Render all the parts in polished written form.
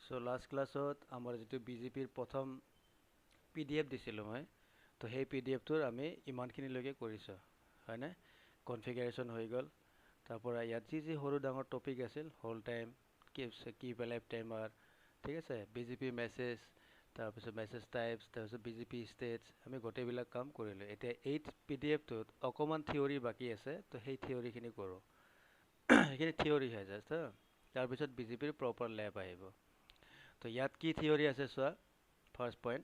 So last classত আমাৰ যিটো BGPৰ প্ৰথম PDF দিছিলোঁ মই তো সেই PDFটোৰ আমি ইমানখিনিলৈকে কৰিছোঁ হয়নে কনফিগাৰেশ্যন হৈ গ'ল তাৰ পৰা ইয়াত যি সৰু ডাঙৰ টপিক আছিল hold time keepalive timer ঠিক আছে BGP মেছেজ তাৰপিছত মেছেজ টাইপছ তাৰপিছত BGP ষ্টেটছ আমি গোটেইবিলাক কাম কৰিলোঁ এতিয়া এই PDFটোত অকণমান থিয়ৰী বাকী আছে তো সেই থিয়ৰীখিনি কৰোঁ সেইখিনি থিয়ৰী হয় জাষ্ট তাৰপিছত BGPৰ প্ৰপাৰ লেব আহিব তো ইয়াত কি থিয়ৰী আছে চোৱা first point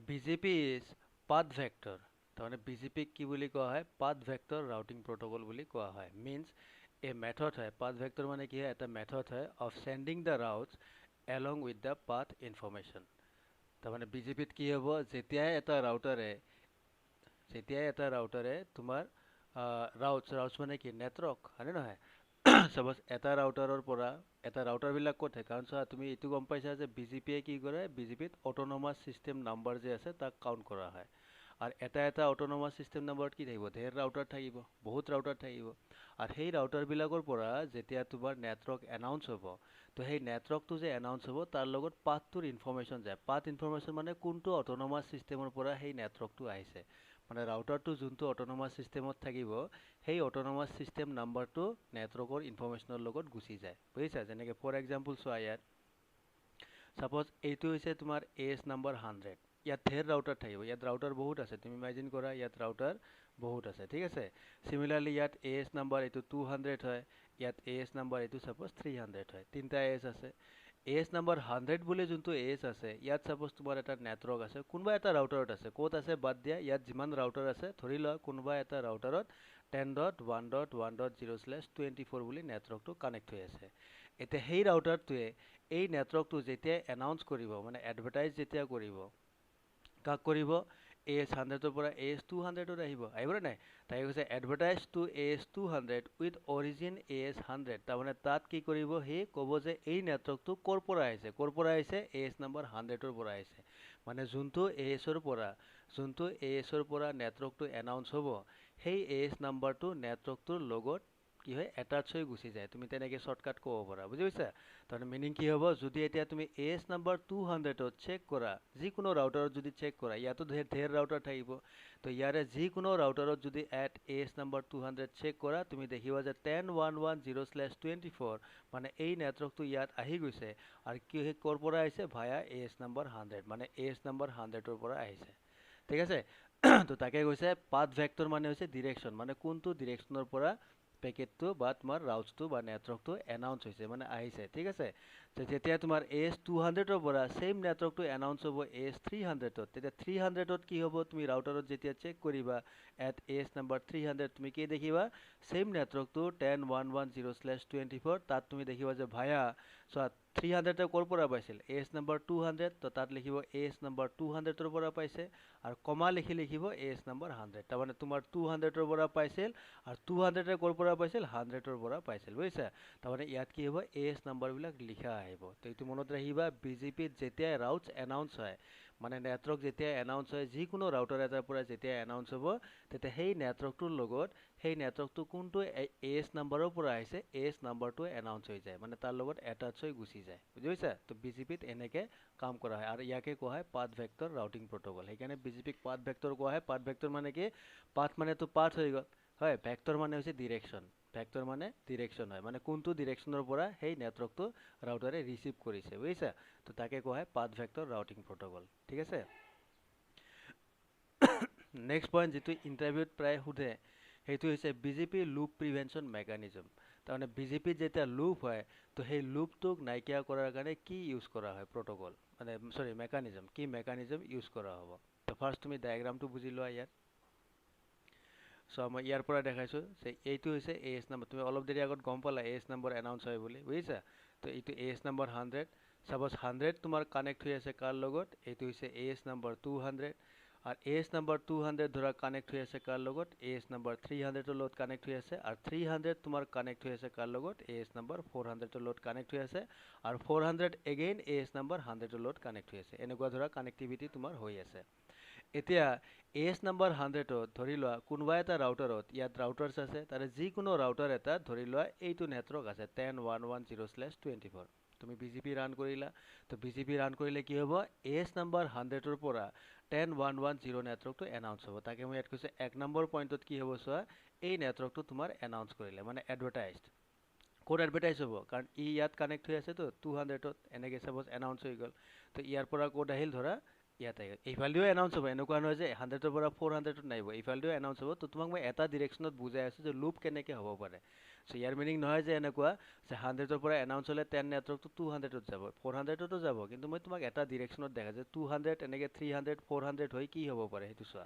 BGP is path vector তাৰমানে BGP কি বুলি কোৱা হয় পাথ ভেক্টৰ ৰাউটিং প্ৰট'কল বুলি কোৱা হয় মিনছ এ মেথড হয় পাথ ভেক্টৰ মানে কি হয় এটা মেথড হয় of sending the routes along with the path information তাৰমানে BGPত কি হ'ব যেতিয়াই এটা ৰাউটাৰে তোমাৰ ৰাউটছ মানে কি নেটৱৰ্ক হয়নে নহয় চাপ'জ এটা ৰাউটাৰৰ পৰা এটা ৰাউটাৰবিলাক ক'ত থাকে কাৰণ চোৱা তুমি এইটো গম পাইছা যে BGPয়ে কি কৰে BGPত অট'নমাছ ছিষ্টেম নাম্বাৰ যে আছে তাক কাউণ্ট কৰা হয় আৰু এটা অট'নমাছ ছিষ্টেম নাম্বাৰত কি থাকিব ধেৰ ৰাউটাৰ থাকিব বহুত ৰাউটাৰ থাকিব আৰু সেই ৰাউটাৰবিলাকৰ পৰা যেতিয়া তোমাৰ নেটৱৰ্ক এনাউন্স হ'ব তো সেই নেটৱৰ্কটো যে এনাউন্স হ'ব তাৰ লগত পাথটোৰ ইনফৰমেশ্যন যায় পাথ ইনফৰমেশ্যন মানে কোনটো অট'নমাছ ছিষ্টেমৰ পৰা সেই নেটৱৰ্কটো আহিছে মানে ৰাউটাৰটো যোনটো অট'নমাছ ছিষ্টেমত থাকিব সেই অট'নমাছ ছিষ্টেম নাম্বাৰটো নেটৱৰ্কৰ ইনফৰমেশ্যনৰ লগত গুচি যায় বুজিছা যেনেকৈ ফৰ এক্সাম্পল চোৱা ইয়াত চাপ'জ এইটো হৈছে তোমাৰ AS নাম্বাৰ 100 ইয়াত ধেৰ ৰাউটাৰ থাকিব ইয়াত ৰাউটাৰ বহুত আছে তুমি ইমেজিন কৰা ইয়াত ৰাউটাৰ বহুত আছে ঠিক আছে চিমিলাৰলি ইয়াত AS নাম্বাৰ এইটো 200 হয় ইয়াত AS নাম্বাৰ এইটো চাপ'জ 300 হয় তিনিটা AS আছে AS নাম্বাৰ 100 বুলি যোনটো AS আছে ইয়াত চাপ'জ তোমাৰ এটা নেটৱৰ্ক আছে কোনোবা এটা ৰাউটাৰত আছে ক'ত আছে বাদ দিয়া ইয়াত যিমান ৰাউটাৰ আছে ধৰি লোৱা কোনোবা এটা ৰাউটাৰত 10.1.1.0/24 বুলি নেটৱৰ্কটো কানেক্ট হৈ আছে এতিয়া সেই ৰাউটাৰটোৱে এই নেটৱৰ্কটো যেতিয়া এনাউন্স কৰিব মানে এডভাৰটাইজ যেতিয়া কৰিব কাক কৰিব AS 100ৰ পৰা AS 200ত আহিবনে নাই তাই কৈছে advertise to AS 200 with origin AS 100 তাৰমানে তাত কি কৰিব সি ক'ব যে এই নেটৱৰ্কটো ক'ৰ পৰা আহিছে AS নাম্বাৰ 100ৰ পৰা আহিছে মানে যোনটো ASৰ পৰা নেটৱৰ্কটো এনাউন্স হ'ব সেই AS নাম্বাৰটো নেটৱৰ্কটোৰ লগত কি হয় এটাচ হৈ গুচি যায় তুমি তেনেকৈ শ্বৰ্টকাট ক'ব পাৰা বুজি পাইছা তাৰমানে মিনিং কি হ'ব যদি এতিয়া তুমি AS নাম্বাৰ 200ত চেক কৰা যিকোনো ৰাউটাৰত যদি চেক কৰা ইয়াতো ধেৰ ৰাউটাৰ থাকিব তো ইয়াৰে যিকোনো ৰাউটাৰত যদি AS নাম্বাৰ 200 চেক কৰা তুমি দেখিবা যে 10.1.1.0/24 মানে এই নেটৱৰ্কটো ইয়াত আহি গৈছে আৰু কি ক'ৰ পৰা আহিছে ভায়া AS নাম্বাৰ 100 মানে AS নাম্বাৰ 100ৰ পৰা আহিছে ঠিক আছে তো তাকে কৈছে পাথ ভেক্টৰ মানে হৈছে ডিৰেকশ্যন মানে কোনটো ডিৰেকশ্যনৰ পৰা পেকেটটো বা তোমাৰ ৰাউটছটো বা নেটৱৰ্কটো এনাউন্স হৈছে মানে আহিছে ঠিক আছে যেতিয়া তোমাৰ AS 200ৰ পৰা সেম নেটৱৰ্কটো এনাউন্স হ'ব AS 300ত তেতিয়া 300ত কি হ'ব তুমি ৰাউটাৰত যেতিয়া চেক কৰিবা এট AS নাম্বাৰ 300 তুমি কি দেখিবা সেম নেটৱৰ্কটো 10.1.1.0/24 তাত তুমি দেখিবা যে ভায়া চোৱা 300 ক'ৰ পৰা পাইছিল AS নাম্বাৰ 200 তো তাত লিখিব AS নাম্বাৰ 200ৰ পৰা পাইছে আৰু কমা লিখিব AS নাম্বাৰ 100 তাৰমানে তোমাৰ 200ৰ পৰা পাইছিল আৰু 200 ক'ৰ পৰা পাইছিল 100ৰ পৰা পাইছিল বুজিছা তাৰমানে ইয়াত কি হ'ব AS নাম্বাৰবিলাক লিখা আহিব তো এইটো মনত ৰাখিবা BGPত যেতিয়া ৰাউটছ এনাউন্স হয় মানে নেটৱৰ্ক যেতিয়া এনাউন্স হয় যিকোনো ৰাউটাৰ এটাৰ পৰা যেতিয়া এনাউন্স হ'ব তেতিয়া সেই নেটৱৰ্কটোৰ লগত সেই নেটৱৰ্কটো কোনটো AS নাম্বাৰৰ পৰা আহিছে AS নাম্বাৰটো এনাউন্স হৈ যায় মানে তাৰ লগত এটাচ হৈ গুচি যায় বুজি পাইছা তো BGPত এনেকৈ কাম কৰা হয় আৰু ইয়াকে কোৱা হয় পাথ ভেক্টৰ ৰাউটিং প্ৰট'কল সেইকাৰণে BGPক পাথ ভেক্টৰ কোৱা হয় পাথ ভেক্টৰ মানে কি পাথ মানেতো পাথ হৈ গ'ল হয় ভেক্টৰ মানে হৈছে ডিৰেকশ্যন হয় মানে কোনটো ডিৰেকশ্যনৰ পৰা সেই নেটৱৰ্কটো ৰাউটাৰে ৰিচিভ কৰিছে বুজিছা তো তাকে কোৱা হয় পাথ ভেক্টৰ ৰাউটিং প্ৰট'কল ঠিক আছে নেক্সট পইণ্ট যিটো ইণ্টাৰভিউত প্ৰায় সোধে সেইটো হৈছে BGP লুপ প্ৰিভেনশ্যন মেকানিজম তাৰমানে BGPত যেতিয়া লুপ হয় তো সেই লুপটোক নাইকিয়া কৰাৰ কাৰণে কি ইউজ কৰা হয় প্ৰট'কল মানে মেকানিজম কি মেকানিজম ইউজ কৰা হ'ব তো ফাৰ্ষ্ট তুমি ডায়েগ্ৰামটো বুজি লোৱা ইয়াত চ' মই ইয়াৰ পৰা দেখাইছোঁ যে এইটো হৈছে AS নাম্বাৰ তুমি অলপ দেৰি আগত গম পালা AS নাম্বাৰ এনাউন্স হয় বুলি বুজিছা তো এইটো AS নাম্বাৰ 100 চাপ'জ 100 তোমাৰ কানেক্ট হৈ আছে কাৰ লগত এইটো হৈছে AS নাম্বাৰ 200 আৰু AS নাম্বাৰ 200 ধৰা কানেক্ট হৈ আছে কাৰ লগত AS নাম্বাৰ 300ৰ লগত কানেক্ট হৈ আছে আৰু 300 তোমাৰ কানেক্ট হৈ আছে কাৰ লগত AS নাম্বাৰ 400ৰ লগত কানেক্ট হৈ আছে আৰু 400 এগেইন AS নাম্বাৰ 100ৰ লগত কানেক্ট হৈ আছে এনেকুৱা ধৰা কানেক্টিভিটি তোমাৰ হৈ আছে এতিয়া AS নাম্বাৰ 100ত ধৰি লোৱা কোনোবা এটা ৰাউটাৰত ইয়াত ৰাউটাৰ্ছ আছে তাৰে যিকোনো ৰাউটাৰ এটা ধৰি লোৱা এইটো নেটৱৰ্ক আছে 10.1.1.0/24 তুমি BGP ৰান কৰিলা তো BGP ৰান কৰিলে কি হ'ব AS নাম্বাৰ 100ৰ পৰা 10110 নেটৱৰ্কটো এনাউন্স হ'ব তাকে মই ইয়াত কৈছো 1 নম্বৰ পইণ্টত কি হ'ব চোৱা এই নেটৱৰ্কটো তোমাৰ এনাউন্স কৰিলে মানে এডভাৰটাইজড ক'ত এডভাৰটাইজ হ'ব কাৰণ ই ইয়াত কানেক্ট হৈ আছে তো 200ত এনেকৈ সাপোজ এনাউন্স হৈ গ'ল তো ইয়াৰ পৰা ক'ত আহিল ধৰা ইয়াত আহিল এইফালেও এনাউন্স হ'ব এনেকুৱা নহয় যে 100ৰ পৰা 400ত নাহিব এইফালেও এনাউন্স হ'ব তো তোমাক মই এটা ডিৰেকশ্যনত বুজাই আছো যে লুপ কেনেকৈ হ'ব পাৰে চ' ইয়াৰ মিনিং নহয় যে এনেকুৱা যে 100ৰ পৰা এনাউন্স হ'লে 10 নেটৱৰ্কটো 200ত যাব 400ততো যাব কিন্তু মই তোমাক এটা ডিৰেকশ্যনত দেখা যে 200 এনেকৈ 300 400 হৈ কি হ'ব পাৰে সেইটো চোৱা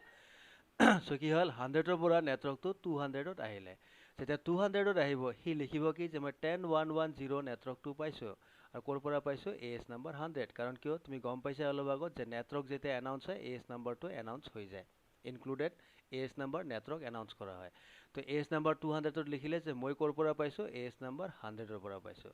চ' কি হ'ল 100ৰ পৰা নেটৱৰ্কটো 200ত আহিলে যেতিয়া 200ত আহিব সি লিখিব কি যে মই 10110 নেটৱৰ্কটো পাইছোঁ আৰু ক'ৰ পৰা পাইছোঁ AS নাম্বাৰ 100 কাৰণ কিয় তুমি গম পাইছা অলপ আগত যে নেটৱৰ্ক যেতিয়া এনাউন্স হয় AS নাম্বাৰটো এনাউন্স হৈ যায় included AS number network announce কৰা হয় তো AS নাম্বাৰ 200ত লিখিলে যে মই ক'ৰ পৰা পাইছোঁ AS নাম্বাৰ 100ৰ পৰা পাইছোঁ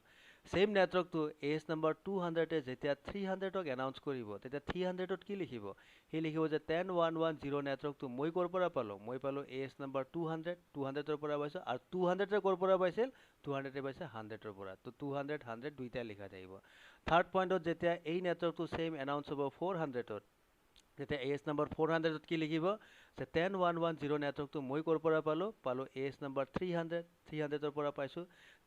সেম নেটৱৰ্কটো AS নাম্বাৰ 200 যেতিয়া 300ক এনাউন্স কৰিব তেতিয়া 300ত কি লিখিব সি লিখিব যে 10110 নেটৱৰ্কটো মই ক'ৰ পৰা পালোঁ মই পালোঁ AS নাম্বাৰ 200ৰ পৰা পাইছোঁ আৰু 200 ক'ৰ পৰা পাইছিল 200 পাইছে 100ৰ পৰা তো 200 100 দুইটা লিখা থাকিব থাৰ্ড পইণ্টত যেতিয়া এই নেটৱৰ্কটো সেম এনাউন্স হ'ব 400ত তেতিয়া AS নাম্বাৰ 400ত কি লিখিব যে 10110 নেটৱৰ্কটো মই ক'ৰ পৰা পালোঁ AS নাম্বাৰ 300ৰ পৰা পাইছোঁ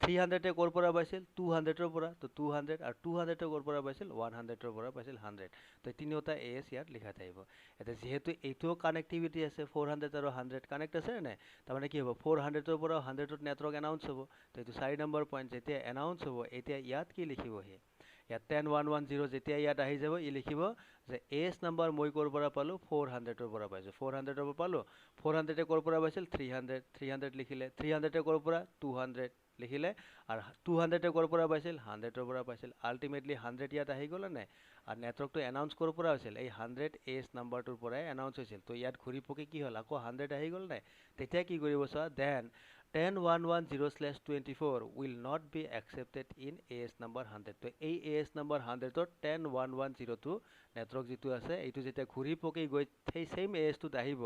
300 ক'ৰ পৰা পাইছিল 200ৰ পৰা তো 200 আৰু 200 ক'ৰ পৰা পাইছিল 100ৰ পৰা পাইছিল 100 তো তিনিওটা AS ইয়াত লিখা থাকিব এতিয়া যিহেতু এইটোও কানেক্টিভিটি আছে 400 আৰু 100 কানেক্ট আছে নে তাৰমানে কি হ'ব 400ৰ পৰা 100ত নেটৱৰ্ক এনাউন্স হ'ব তো এইটো 4 নম্বৰ পইণ্ট যেতিয়া এনাউন্স হ'ব এতিয়া ইয়াত কি লিখিবহি ইয়াত 10110 যেতিয়া ইয়াত আহি যাব ই লিখিব যে AS নাম্বাৰ মই ক'ৰ পৰা পালোঁ 400ৰ পৰা পাইছোঁ 400ৰ পৰা পালোঁ 400 ক'ৰ পৰা পাইছিল 300 লিখিলে 300 ক'ৰ পৰা 200 লিখিলে আৰু 200 ক'ৰ পৰা পাইছিল 100ৰ পৰা পাইছিল আল্টিমেটলি 100 ইয়াত আহি গ'ল নে আৰু নেটৱৰ্কটো এনাউন্স ক'ৰ পৰা হৈছিল এই 100 AS নাম্বাৰটোৰ পৰাই এনাউন্স হৈছিল তো ইয়াত ঘূৰি পকি কি হ'ল আকৌ 100 আহি গ'ল নে তেতিয়া কি কৰিব চোৱা then 10110/24 will not be accepted in AS number 100 তো এই AS number 100ত 10110টো নেটৱৰ্ক যিটো আছে এইটো যেতিয়া ঘূৰি পকি গৈ সেই সেম AS টোত আহিব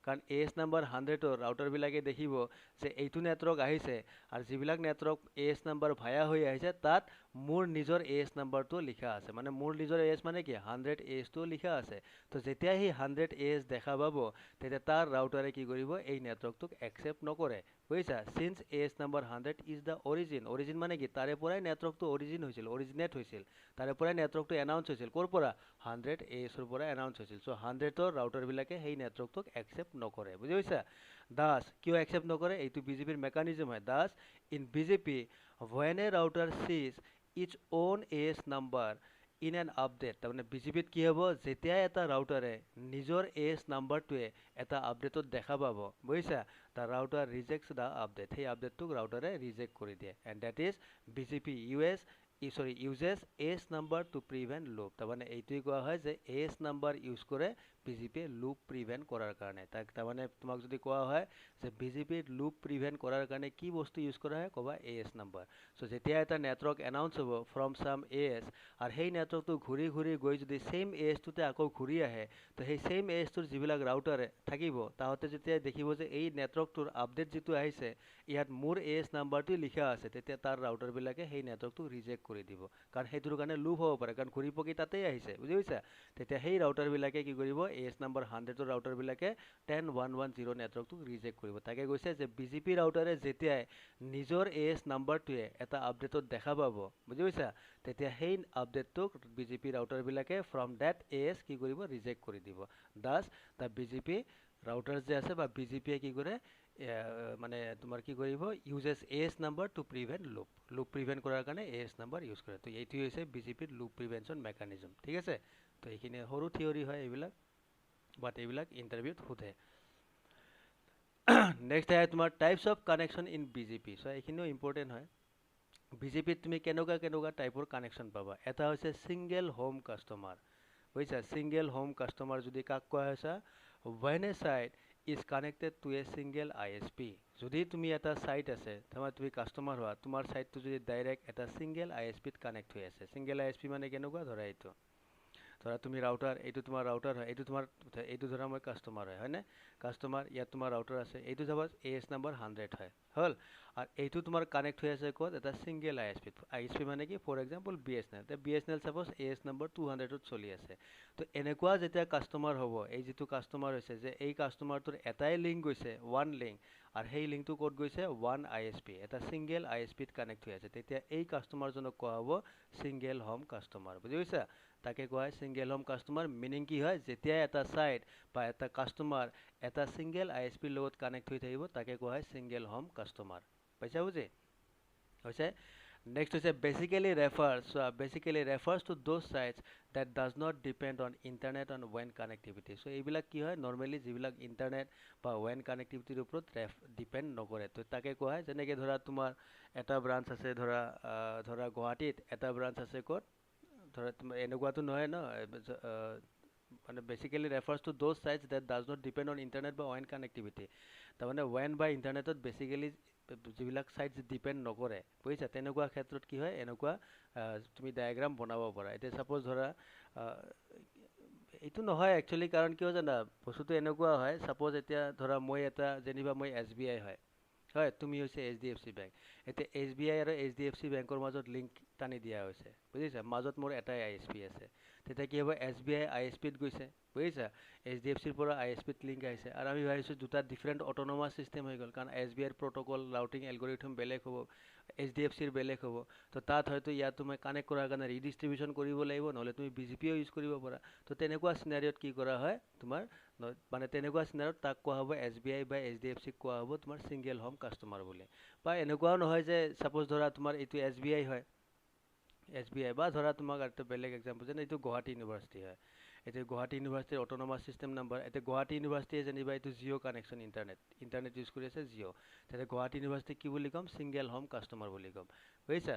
কাৰণ AS number 100ৰ ৰাউটাৰবিলাকে দেখিব যে এইটো নেটৱৰ্ক আহিছে আৰু যিবিলাক নেটৱৰ্ক AS number ভায়া হৈ আহিছে তাত মোৰ নিজৰ AS নাম্বাৰটো লিখা আছে মানে মোৰ নিজৰ AS মানে কি 100 AS টো লিখা আছে তো যেতিয়া সি 100 AS দেখা পাব তেতিয়া তাৰ ৰাউটাৰে কি কৰিব এই নেটৱৰ্কটোক একচেপ্ট নকৰে বুজিছা since AS number 100 is the origin মানে কি তাৰে পৰাই নেটৱৰ্কটো অৰিজিনেট হৈছিল তাৰে পৰাই নেটৱৰ্কটো এনাউন্স হৈছিল ক'ৰ পৰা 100 AS ৰ পৰা এনাউন্স হৈছিল সো 100ৰ ৰাউটাৰবিলাকে সেই নেটৱৰ্কটোক একচেপ্ট নকৰে বুজি পাইছা দাস কিয় একচেপ্ট নকৰে এইটো BGPৰ মেকানিজম হয় Das in BGP when a router sees its own AS number in an update তাৰমানে BGPত কি হ'ব যেতিয়া এটা ৰাউটাৰে নিজৰ AS নাম্বাৰটোৱে এটা আপডেটত দেখা পাব বুজিছা the router rejects the update সেই আপডেটটোক ৰাউটাৰে ৰিজেক্ট কৰি দিয়ে and that is BGP uses AS number to prevent loop তাৰমানে এইটোই কোৱা হয় যে AS number ইউজ কৰে BGP loop prevent কৰাৰ কাৰণে তাৰমানে তোমাক যদি কোৱা হয় যে BGP loop prevent কৰাৰ কাৰণে কি বস্তু ইউজ কৰা হয় ক'বা AS number সো যেতিয়া এটা নেটৱৰ্ক এনাউন্স হ'ব from some AS আৰু সেই নেটৱৰ্কটো ঘূৰি ঘূৰি গৈ যদি সেম AS টোতে আকৌ ঘূৰি আহে তো সেই সেম AS টোৰ যিবিলাক ৰাউটাৰে থাকিব তাহতে যেতিয়া দেখিব যে এই নেটৱৰ্কটোৰ আপডেট যিটো আহিছে ইয়াত মোৰ AS নাম্বাৰটো লিখা আছে তেতিয়া তাৰ ৰাউটাৰবিলাকে সেই নেটৱৰ্কটো ৰিজেক্ট কৰি দিব কাৰণ সেইটোৰ কাৰণে লুপ হ'ব পাৰে কাৰণ ঘূৰি পকি তাতেই আহিছে বুজি পাইছা তেতিয়া সেই ৰাউটাৰবিলাকে কি কৰিব AS নাম্বাৰ 100ৰ ৰাউটাৰবিলাকে 10110 নেটৱৰ্কটো ৰিজেক্ট কৰিব তাকে কৈছে যে BGP ৰাউটাৰে যেতিয়াই নিজৰ AS নাম্বাৰটোৱে এটা আপডেটত দেখা পাব বুজি পাইছা তেতিয়া সেই আপডেটটোক BGP ৰাউটাৰবিলাকে from that AS কি কৰিব ৰিজেক্ট কৰি দিব thus the BGP ৰাউটাৰ যে আছে বা BGPয়ে কি কৰে মানে তোমাৰ কি কৰিব uses AS number to prevent loop prevent কৰাৰ কাৰণে AS number ইউজ কৰে তো এইটো হৈছে BGPৰ loop prevention mechanism ঠিক আছে তো এইখিনি সৰু থিওৰি হয় এইবিলাক বাট এইবিলাক ইন্টাৰভিউত সোধে নেক্সট আহে তোমাৰ types of connection in BGP so এইখিনিও ইম্পৰ্টেণ্ট হয় BGPত তুমি কেনেকুৱা টাইপৰ কানেকশ্যন পাবা এটা হৈছে সিঙ্গেল হোম কাস্টমাৰ বুজিছা সিঙ্গেল হোম কাস্টমাৰ যদি কাক কোৱা হৈছে when a site is connected to a single ISP যদি তুমি এটা সাইট আছে তুমি কাস্টমাৰ হোৱা তোমাৰ সাইটটো যদি ডাইৰেক্ট এটা সিঙ্গেল ISPত কানেক্ট হৈ আছে সিঙ্গেল ISP মানে কেনেকুৱা ধৰা এইটো তো ধৰা তুমি ৰাউটাৰ, এইটো তোমাৰ ৰাউটাৰ হয়, এইটো ধৰা মই কাষ্টমাৰ হয়নে? কাষ্টমাৰ, ইয়াত তোমাৰ ৰাউটাৰ আছে, এইটো চাবা AS নাম্বাৰ 100 হয়, হ'ল। আৰু এইটো তোমাৰ কানেক্ট হৈ আছে ক'ত? এটা ছিংগল ISP। ISP মানে কি? For example BSNL। এতিয়া BSNL চাপ'জ AS নাম্বাৰ 200ত চলি আছে। তো এনেকুৱা যেতিয়া কাষ্টমাৰ হ'ব, এই যিটো কাষ্টমাৰ হৈছে, যে এই কাষ্টমাৰটোৰ এটাই লিংক গৈছে, ওৱান লিংক, আৰু সেই লিংকটো ক'ত গৈছে? ওৱান ISP, এটা ছিংগল ISPত কানেক্ট হৈ আছে, তেতিয়া এই কাষ্টমাৰজনক কোৱা হ'ব ছিংগল হোম কাষ্টমাৰ। বুজি পাইছা? তাকে কোৱা হয় ছিংগল হোম কাষ্টমাৰ। মিনিং কি হয়? যেতিয়া এটা ছাইট বা এটা কাষ্টমাৰ এটা ছিংগল ISPৰ লগত কানেক্ট হৈ থাকিব, তাকে কোৱা হয় ছিংগল হোম কাষ্টমাৰ। পাইছা বুজি? হৈছে? নেক্সট হৈছে basically refers to those sites that does not depend on internet and WAN connectivity. So এইবিলাক কি হয়? নৰ্মেলি যিবিলাক ইণ্টাৰনেট বা WAN কানেক্টিভিটিৰ ওপৰত ডিপেণ্ড নকৰে। তো তাকে কোৱা হয়, যেনেকৈ ধৰা তোমাৰ এটা ব্ৰাঞ্চ আছে, ধৰা গুৱাহাটীত, এটা ব্ৰাঞ্চ আছে ক'ত? ধৰা তোমাৰ এনেকুৱাতো নহয় ন, মানে basically refers to those sites that does not depend on internet বা WAN connectivity. তাৰমানে WAN বা ইণ্টাৰনেটত বেচিকেলি যিবিলাক ছাইটছ ডিপেণ্ড নকৰে, বুজিছা? তেনেকুৱা ক্ষেত্ৰত কি হয়? এনেকুৱা তুমি ডায়েগ্ৰাম বনাব পাৰা। এতিয়া চাপ'জ ধৰা এইটো নহয় একচুৱেলি, কাৰণ কিয় জানা? বস্তুটো এনেকুৱা হয়, চাপ'জ এতিয়া ধৰা যেনিবা মই SBI হয়, তুমি হৈছে HDFC বেংক। এতিয়া SBI আৰু HDFC বেংকৰ মাজত লিংক টানি দিয়া হৈছে, বুজিছা? মাজত মোৰ এটাই ISP আছে। তেতিয়া কি হ'ব? SBI ISPত গৈছে, বুজিছা? HDFCৰ পৰা ISPত লিংক আহিছে, আৰু আমি ভাবিছোঁ দুটা ডিফাৰেণ্ট অট'নমাছ চিষ্টেম হৈ গ'ল, কাৰণ SBIৰ প্ৰট'কল ৰাউটিং এলগৰিথম বেলেগ হ'ব, HDFCৰ বেলেগ হ'ব। তো তাত হয়তো ইয়াত তুমি কানেক্ট কৰাৰ কাৰণে ৰিডিষ্ট্ৰিবিউশ্যন কৰিব লাগিব, নহ'লে তুমি BGPও ইউজ কৰিব পাৰা। তো তেনেকুৱা চিনাৰিঅ'ত কি কৰা হয়? তোমাৰ মানে তেনেকুৱা চিনাৰিঅ'ত তাক কোৱা হ'ব SBI বা HDFCক কোৱা হ'ব তোমাৰ ছিংগল হোম কাষ্টমাৰ বুলি। বা এনেকুৱাও নহয় যে চাপ'জ ধৰা তোমাৰ এইটো SBI হয়, বা ধৰা তোমাক এটা বেলেগ এক্সাম্পল, যেনে এইটো গুৱাহাটী ইউনিভাৰ্চিটি হয়, এইটো গুৱাহাটী ইউনিভাৰ্চিটিৰ অট'নমাছ চিষ্টেম নাম্বাৰ। এতিয়া গুৱাহাটী ইউনিভাৰ্চিটিয়ে যেনিবা এইটো জিঅ' কানেকশ্যন, ইণ্টাৰনেট ইউজ কৰি আছে জিঅ', তেতিয়া গুৱাহাটী ইউনিভাৰ্চিটিক কি বুলি ক'ম? ছিংগল হোম কাষ্টমাৰ বুলি ক'ম, বুজিছা?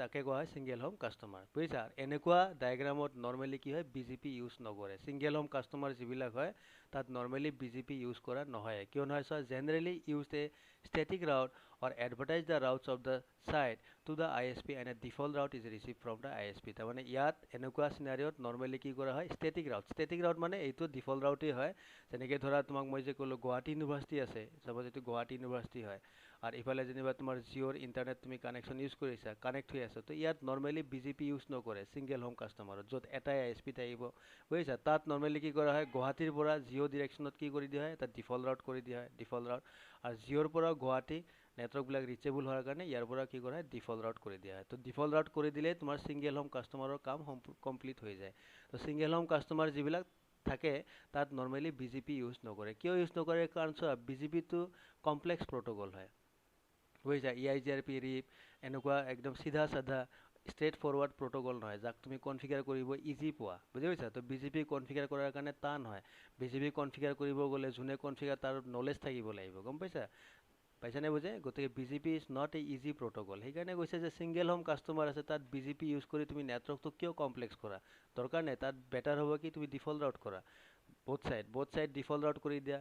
তাকে কোৱা হয় ছিংগল হোম কাষ্টমাৰ, বুজিছা? এনেকুৱা ডায়েগ্ৰামত নৰ্মেলি কি হয়? BGP ইউজ নকৰে। ছিংগল হোম কাষ্টমাৰ যিবিলাক হয়, তাত নৰ্মেলি BGP ইউজ কৰা নহয়। কিয় নহয়? চোৱা, generally use a static route or advertise the routes of the site to the ISP and a default route is received from the ISP. তাৰমানে ইয়াত এনেকুৱা চিনাৰিঅ'ত নৰ্মেলি কি কৰা হয়? ষ্টেটিক ৰাউট মানে এইটো ডিফল্ট ৰাউটেই হয়। যেনেকৈ ধৰা তোমাক মই যে ক'লোঁ গুৱাহাটী ইউনিভাৰ্চিটি আছে, চাপ'জ এইটো গুৱাহাটী ইউনিভাৰ্চিটি হয়, আৰু ইফালে যেনিবা তোমাৰ জিঅ'ৰ ইণ্টাৰনেট তুমি কানেকশ্যন ইউজ কৰিছা, কানেক্ট হৈ আছে, তো ইয়াত নৰ্মেলি BGP ইউজ নকৰে ছিংগল হোম কাষ্টমাৰত, য'ত এটাই ISP থাকিব, বুজিছা? তাত নৰ্মেলি কি কৰা হয়? গুৱাহাটীৰ পৰা জিঅ' ডিৰেকশ্যনত কি কৰি দিয়া হয়? এটা ডিফল্ট ৰাউট কৰি দিয়া হয়, আৰু জিঅ'ৰ পৰা গুৱাহাটী নেটৱৰ্কবিলাক ৰিচেবল হোৱাৰ কাৰণে ইয়াৰ পৰা কি কৰা হয়? ডিফল্ট ৰাউট কৰি দিয়া হয়। তো ডিফল্ট ৰাউট কৰি দিলে তোমাৰ ছিংগল হোম কাষ্টমাৰৰ কাম কমপ্লিট হৈ যায়। তো ছিংগল হোম কাষ্টমাৰ যিবিলাক থাকে, তাত নৰ্মেলি BGP ইউজ নকৰে। কিয় ইউজ নকৰে? কাৰণ চোৱা, BGPটো কমপ্লেক্স প্ৰট'কল হয়, বুজিছা? EIGRP, RIP এনেকুৱা একদম চিধা চাধা ষ্ট্ৰেইট ফৰৱাৰ্ড প্ৰট'কল নহয়, যাক তুমি কনফিগাৰ কৰিব ইজি পোৱা, বুজি পাইছা? তো BGP কনফিগাৰ কৰাৰ কাৰণে টান হয়। BGP কনফিগাৰ কৰিব গ'লে যোনে কনফিগাৰ তাৰ নলেজ থাকিব লাগিব, গম পাইছা? পাইছানে বুজি? গতিকে BGP is not a easy protocol. সেইকাৰণে কৈছে যে ছিংগল হোম কাষ্টমাৰ আছে, তাত BGP ইউজ কৰি তুমি নেটৱৰ্কটো কিয় কমপ্লেক্স কৰা? দৰকাৰ নাই। তাত বেটাৰ হ'ব কি তুমি ডিফল্ট ৰাউট কৰা। both side ডিফল্ট ৰাউট কৰি দিয়া,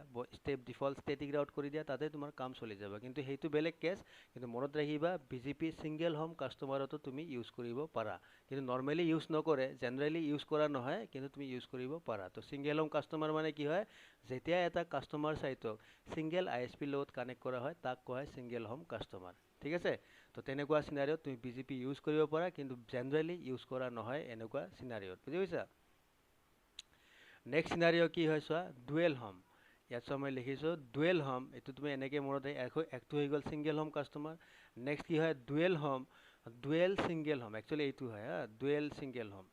ডিফল্ট ষ্টেটিক ৰাউট কৰি দিয়া, তাতে তোমাৰ কাম চলি যাব। কিন্তু সেইটো বেলেগ কেছ। কিন্তু মনত ৰাখিবা, BGP ছিংগল হোম কাষ্টমাৰতো তুমি ইউজ কৰিব পাৰা, কিন্তু নৰ্মেলি ইউজ নকৰে, জেনেৰেলি ইউজ কৰা নহয়, কিন্তু তুমি ইউজ কৰিব পাৰা। তো ছিংগল হোম কাষ্টমাৰ মানে কি হয়? যেতিয়া এটা কাষ্টমাৰ ছাইটক ছিংগল ISPৰ লগত কানেক্ট কৰা হয়, তাক কোৱা হয় ছিংগল হোম কাষ্টমাৰ। ঠিক আছে? তো তেনেকুৱা চিনাৰিঅ'ত তুমি BGP ইউজ কৰিব পাৰা, কিন্তু জেনেৰেলি ইউজ কৰা নহয় এনেকুৱা চিনাৰিঅ'ত, বুজি পাইছা? নেক্সট চিনাৰিঅ' কি হয় চোৱা, ডুৱেল হোম। ইয়াত চোৱা মই লিখিছোঁ ডুৱেল হোম, এইটো তুমি এনেকৈ মনত একটো হৈ গ'ল ছিংগল হোম কাষ্টমাৰ। নেক্সট কি হয়? Dual home, dual single home, actually এইটো হয় ডুৱেল ছিংগল হোম।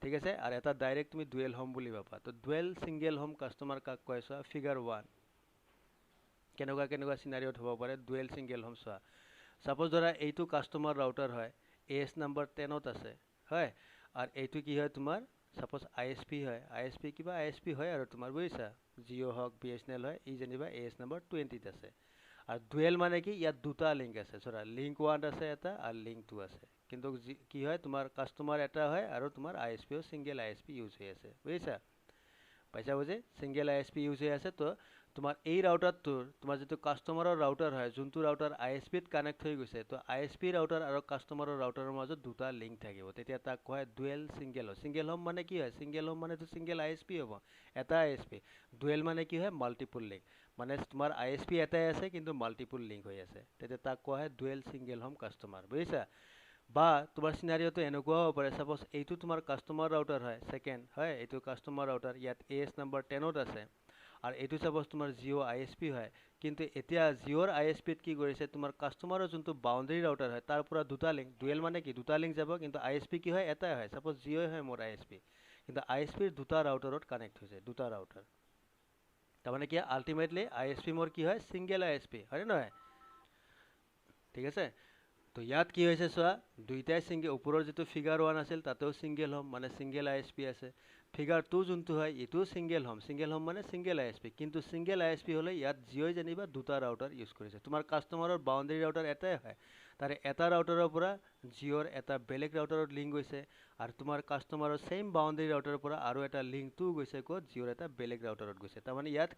ঠিক আছে? আৰু এটা ডাইৰেক্ট তুমি ডুৱেল হোম বুলি ভাবা। তো ডুৱেল ছিংগল হোম কাষ্টমাৰ কাক কয় চোৱা, ফিগাৰ 1। কেনেকুৱা চিনাৰিঅ'ত হ'ব পাৰে ডুৱেল ছিংগল হোম? চোৱা, চাপ'জ ধৰা এইটো কাষ্টমাৰ ৰাউটাৰ হয়, AS নাম্বাৰ 10ত আছে, হয়? আৰু এইটো কি হয় তোমাৰ? চাপ'জ ISP হয়, কিবা ISP হয় আৰু তোমাৰ, বুজিছা? জিঅ' হওক, BSNL হয়, ই যেনিবা AS নাম্বাৰ 20ত আছে। আৰু ডুৱেল মানে কি? ইয়াত দুটা লিংক আছে, চোৱা, লিংক 1 আছে এটা, আৰু লিংক 2 আছে। কিন্তু কি হয়? তোমাৰ কাষ্টমাৰ এটা হয়, আৰু তোমাৰ ISPও ছিংগল ISP ইউজ হৈ আছে, বুজিছা? পাইছা বুজি সিঙ্গেল আইএসপি ইউজ হৈ আছে তো তোমাৰ এই ৰাউটাৰটোৰ তোমাৰ যেটো কাস্টমাৰৰ ৰাউটাৰ হয় যোনটো ৰাউটাৰ আইএসপিত কানেক্ট হৈ গৈছে তো আইএসপি ৰাউটাৰ আৰু কাস্টমাৰৰ ৰাউটাৰৰ মাজত দুটা লিংক থাকিব তেতিয়া তাক কয় ডুৱেল সিঙ্গেল সিঙ্গেল হোম মানে কি হয় সিঙ্গেল হোম মানে তো সিঙ্গেল আইএসপি হ'ব এটা আইএসপি ডুৱেল মানে কি হয় মাল্টিপল লিংক মানে তোমাৰ আইএসপি এটাই আছে কিন্তু মাল্টিপল লিংক হৈ আছে তেতিয়া তাক কোৱা হয় ডুৱেল সিঙ্গেল হোম কাস্টমাৰ বুজিছা বা তোমাৰ সিনাৰিওটো এনেকুৱা হ'ব পাৰে সাপোজ এইটো তোমাৰ কাস্টমাৰ ৰাউটাৰ হয় সেকেন্ড হয় এইটো কাস্টমাৰ ৰাউটাৰ ইয়াত এএছ নম্বৰ 10 আছে আৰু এইটো সাপোজ তোমাৰ জিঅ আইএসপি হয় কিন্তু এতিয়া জিঅৰ আইএসপিত কি কৰিছে তোমাৰ কাস্টমাৰৰ যোনটো বাউন্ডাৰী ৰাউটাৰ হয় তাৰ পৰা দুটা লিংক ডুৱেল মানে কি দুটা লিংক যাব কিন্তু আইএসপি কি হয় এটাই হয় সাপোজ জিঅ হয় মোৰ আইএসপি কিন্তু আইএসপিৰ দুটা ৰাউটাৰত কানেক্ট হৈছে দুটা ৰাউটাৰ তাৰমানে কি আলটিমেটলি আইএসপি মোৰ কি হয় সিঙ্গেল আইএসপি হয় নহয় ঠিক আছে তো ইয়াত কি হৈছে চোৱা দুইটাই সিঙ্গেল ওপৰৰ যেটো ফিগাৰ 1 আছিল তাতেও সিঙ্গেল হোম মানে সিঙ্গেল আইএসপি আছে ফিগাৰ 2 যোনটো হয় এটো সিঙ্গেল হোম মানে সিঙ্গেল আইএসপি কিন্তু সিঙ্গেল আইএসপি হলে ইয়াত জিঅ জানিবা দুটা ৰাউটাৰ ইউজ কৰিছে তোমাৰ কাস্টমাৰৰ বাউন্ডাৰী ৰাউটাৰ এটাই হয় তাৰে এটা ৰাউটাৰৰ পৰা জিঅৰ এটা বেলেগ ৰাউটাৰত লিংক গৈছে আৰু তোমাৰ কাস্টমাৰৰ সেম বাউন্ডাৰী ৰাউটাৰৰ পৰা আৰু এটা লিংক টু গৈছে ক'ত জিঅৰ এটা বেলেগ ৰাউটাৰত গৈছে তাৰমানে ইয়াত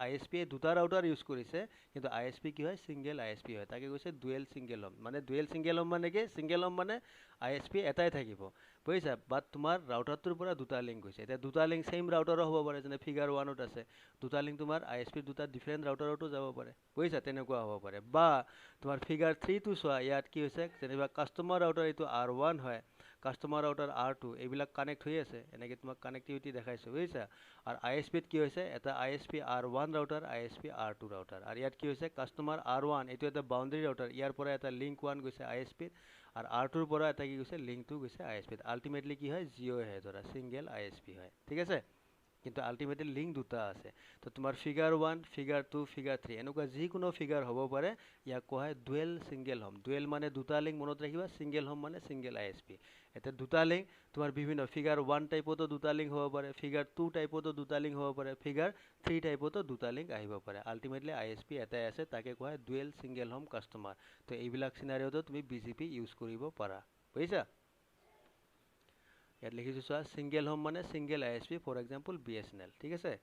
আইএসপি দুটা ৰাউটাৰ ইউজ কৰিছে কিন্তু আইএসপি কি হয় সিঙ্গেল আইএসপি হয় তাকে কৈছে ডুৱেল সিঙ্গেল হোম মানে ডুৱেল সিঙ্গেল হোম মানে কি সিঙ্গেল হোম মানে আইএসপি এটাই থাকিব বুজিছা বাট তোমাৰ ৰাউটাৰটোৰ পৰা দুটা লিংক গৈছে এতিয়া দুটা লিংক সেম ৰাউটাৰৰ হ'ব পাৰে যেনে ফিগাৰ 1ত আছে দুটা লিংক তোমাৰ আইএসপি দুটা ডিফাৰেন্ট ৰাউটাৰতো যাব পাৰে বুজিছা তেনেকুৱা হ'ব পাৰে বা তোমাৰ ফিগাৰ 3 টো চোৱা ইয়াত কি হৈছে যেনিবা কাস্টমাৰ ৰাউটাৰ এইটো R1 হয় কাস্টমাৰ ৰাউটাৰ R2 এইবিলাক কানেক্ট হৈ আছে এনেকে তোমাক কানেক্টিভিটি দেখাইছো বুজিছা আৰু আইএসপিত কি হৈছে এটা ISP R1 router ISP R2 router আৰু ইয়াত কি হৈছে কাস্টমাৰ R1 এইটো এটা বাউন্ডাৰী ৰাউটাৰ ইয়াৰ পৰা এটা লিংক 1 গৈছে আইএসপিত আৰু R2ৰ পৰা এটা কি গৈছে লিংক 2 গৈছে আইএসপিত আলটিমেটলি কি হয় জিঅ হয় ধৰা সিঙ্গেল আইএসপি হয় ঠিক আছে কিন্তু আলটিমেটলি লিংক দুটা আছে তো তোমাৰ ফিগাৰ 1 ফিগাৰ 2 ফিগাৰ 3 এনেকুৱা যিকোনো ফিগাৰ হ'ব পাৰে ইয়াক কোৱা হয় ডুৱেল সিঙ্গেল হোম ডুৱেল মানে দুটা লিংক মনত ৰাখিবা সিঙ্গেল হোম মানে সিঙ্গেল আইএসপি এটা দুটা লিংক তোমাৰ বিভিন্ন ফিগাৰ 1 টাইপতো দুটা লিংক হ'ব পাৰে ফিগাৰ 2 টাইপতো দুটা লিংক হ'ব পাৰে ফিগাৰ 3 টাইপতো দুটা লিংক আহিব পাৰে আলটিমেটলি আইএসপি এটাই আছে তাকে কোৱা হয় ডুৱেল সিঙ্গেল হোম কাস্টমাৰ তো এইবিলাক সিনাৰিওটো তুমি বিজিপি ইউজ কৰিব পাৰা বুজিছা ইয়াত লিখিছো চোৱা সিঙ্গেল হোম মানে single ISP for example BSNL ঠিক আছে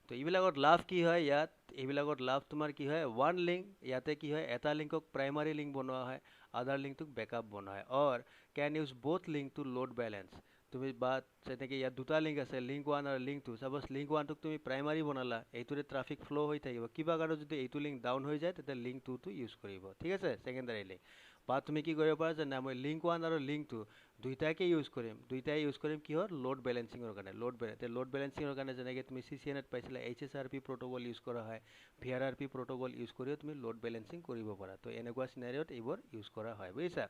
তো এইবিলাকত লাভ কি হয় ইয়াত এইবিলাকত লাভ তোমাৰ কি হয় ওৱান লিংক ইয়াতে কি হয় এটা লিংকক প্ৰাইমাৰী লিংক বনোৱা হয় আদাৰ লিংকটোক বেকআপ বনোৱা হয় or can use both link to load balance তুমি বা যেনেকৈ ইয়াত দুটা লিংক আছে লিংক 1 আৰু লিংক 2 সাপোজ লিংক 1 টোক তুমি প্ৰাইমাৰী বনালা এইটোৰে ট্ৰাফিক ফ্লো হৈ থাকিব কিবা কাৰণত যদি এইটো লিংক ডাউন হৈ যায় তেতিয়া লিংক 2 টো ইউজ কৰিব ঠিক আছে সেকেন্ডাৰী লিংক বা তুমি কি কৰিব পাৰা যে না মই লিংক 1 আৰু লিংক 2 দুইটাকে ইউজ কৰিম কিহৰ লোড বেলেন্সিংৰ কাৰণে লোড বেলেন্সিংৰ কাৰণে যেনেকৈ তুমি CCNAত পাইছিলা HSRP প্ৰটোকল ইউজ কৰা হয় VRRP প্ৰটোকল ইউজ কৰিও তুমি লোড বেলেন্সিং কৰিব পাৰা তো এনেকুৱা সিনাৰিওত এইবোৰ ইউজ কৰা হয় বুজিছা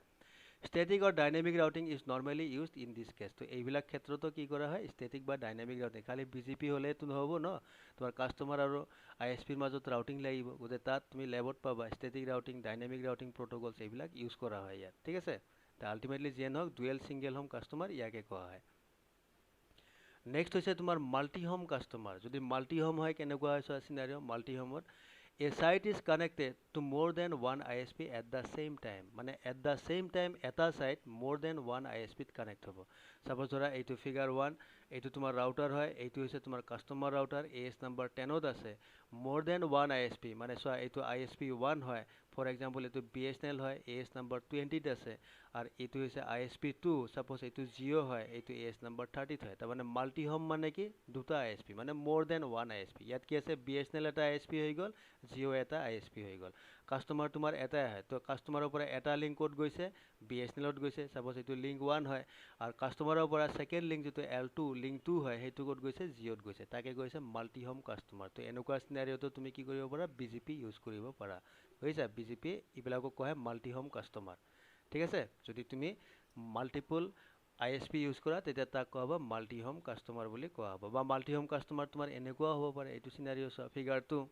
Static or dynamic routing is normally used in this case. তো এইবিলাক ক্ষেত্ৰতো কি কৰা হয় static বা dynamic routing খালি BGP হলে তো নহব ন তোমাৰ কাস্টমাৰ আৰু ISPৰ মাজত ৰাউটিং লাগিব গতে তাত তুমি ল্যাবত পাবা static routing dynamic routing protocols এইবিলাক ইউজ কৰা হয় ইয়াত ঠিক আছে তা আলটিমেটলি যেন হক ডুৱেল সিঙ্গেল হোম কাস্টমাৰ ইয়াকে কোৱা হয় নেক্সট হৈছে তোমাৰ মাল্টি হোম কাস্টমাৰ যদি মাল্টি হোম হয় কেনেকুৱা হয় চোৱা সিনাৰিও multi হোমত A site is connected to more than one ISP at the same time. মানে at the same time এটা site more than one ISP connect হ'ব suppose ধৰা এইটো figure 1 এইটো তোমাৰ router হয় এইটো হৈছে তোমাৰ customer router AS number 10 আছে more than one ISP মানে চোৱা এইটো ISP 1 হয় for example এইটো BSNL হয় AS number 20 আছে আৰু এইটো হৈছে ISP 2 suppose এইটো Jio হয় এইটো AS number 30 হয় তাৰ মানে মাল্টি হোম মানে কি দুটা ISP মানে more than one ISP ইয়াত কি আছে BSNL এটা ISP হৈ গল Jio এটা ISP হৈ গল কাস্টমাৰ তোমাৰ এটাই হয় তো কাস্টমাৰৰ পৰা এটা লিংক কোড গৈছে BSNLত গৈছে সাপোজ এইটো লিংক 1 হয় আৰু কাস্টমাৰৰ পৰা সেকেন্ড লিংক যেটো L2 লিংক 2 হয় হেতু কোড গৈছে Jioত গৈছে তাকে কৈছে মাল্টি হোম কাস্টমাৰ তো এনেকুৱা সিনাৰিওটো তুমি কি কৰিব পাৰা BGP ইউজ কৰিব পাৰা বুজিছা BGP ইবিলাকক কয় মাল্টি হোম কাস্টমাৰ ঠিক আছে যদি তুমি মাল্টিপল ISP ইউজ কৰা তেতিয়া তাক কোৱা হ'ব মাল্টি হোম কাস্টমাৰ বুলি কোৱা হ'ব বা মাল্টি হোম কাস্টমাৰ তোমাৰ এনেকুৱা হ'ব পাৰে এইটো সিনাৰিও চোৱা ফিগাৰ 2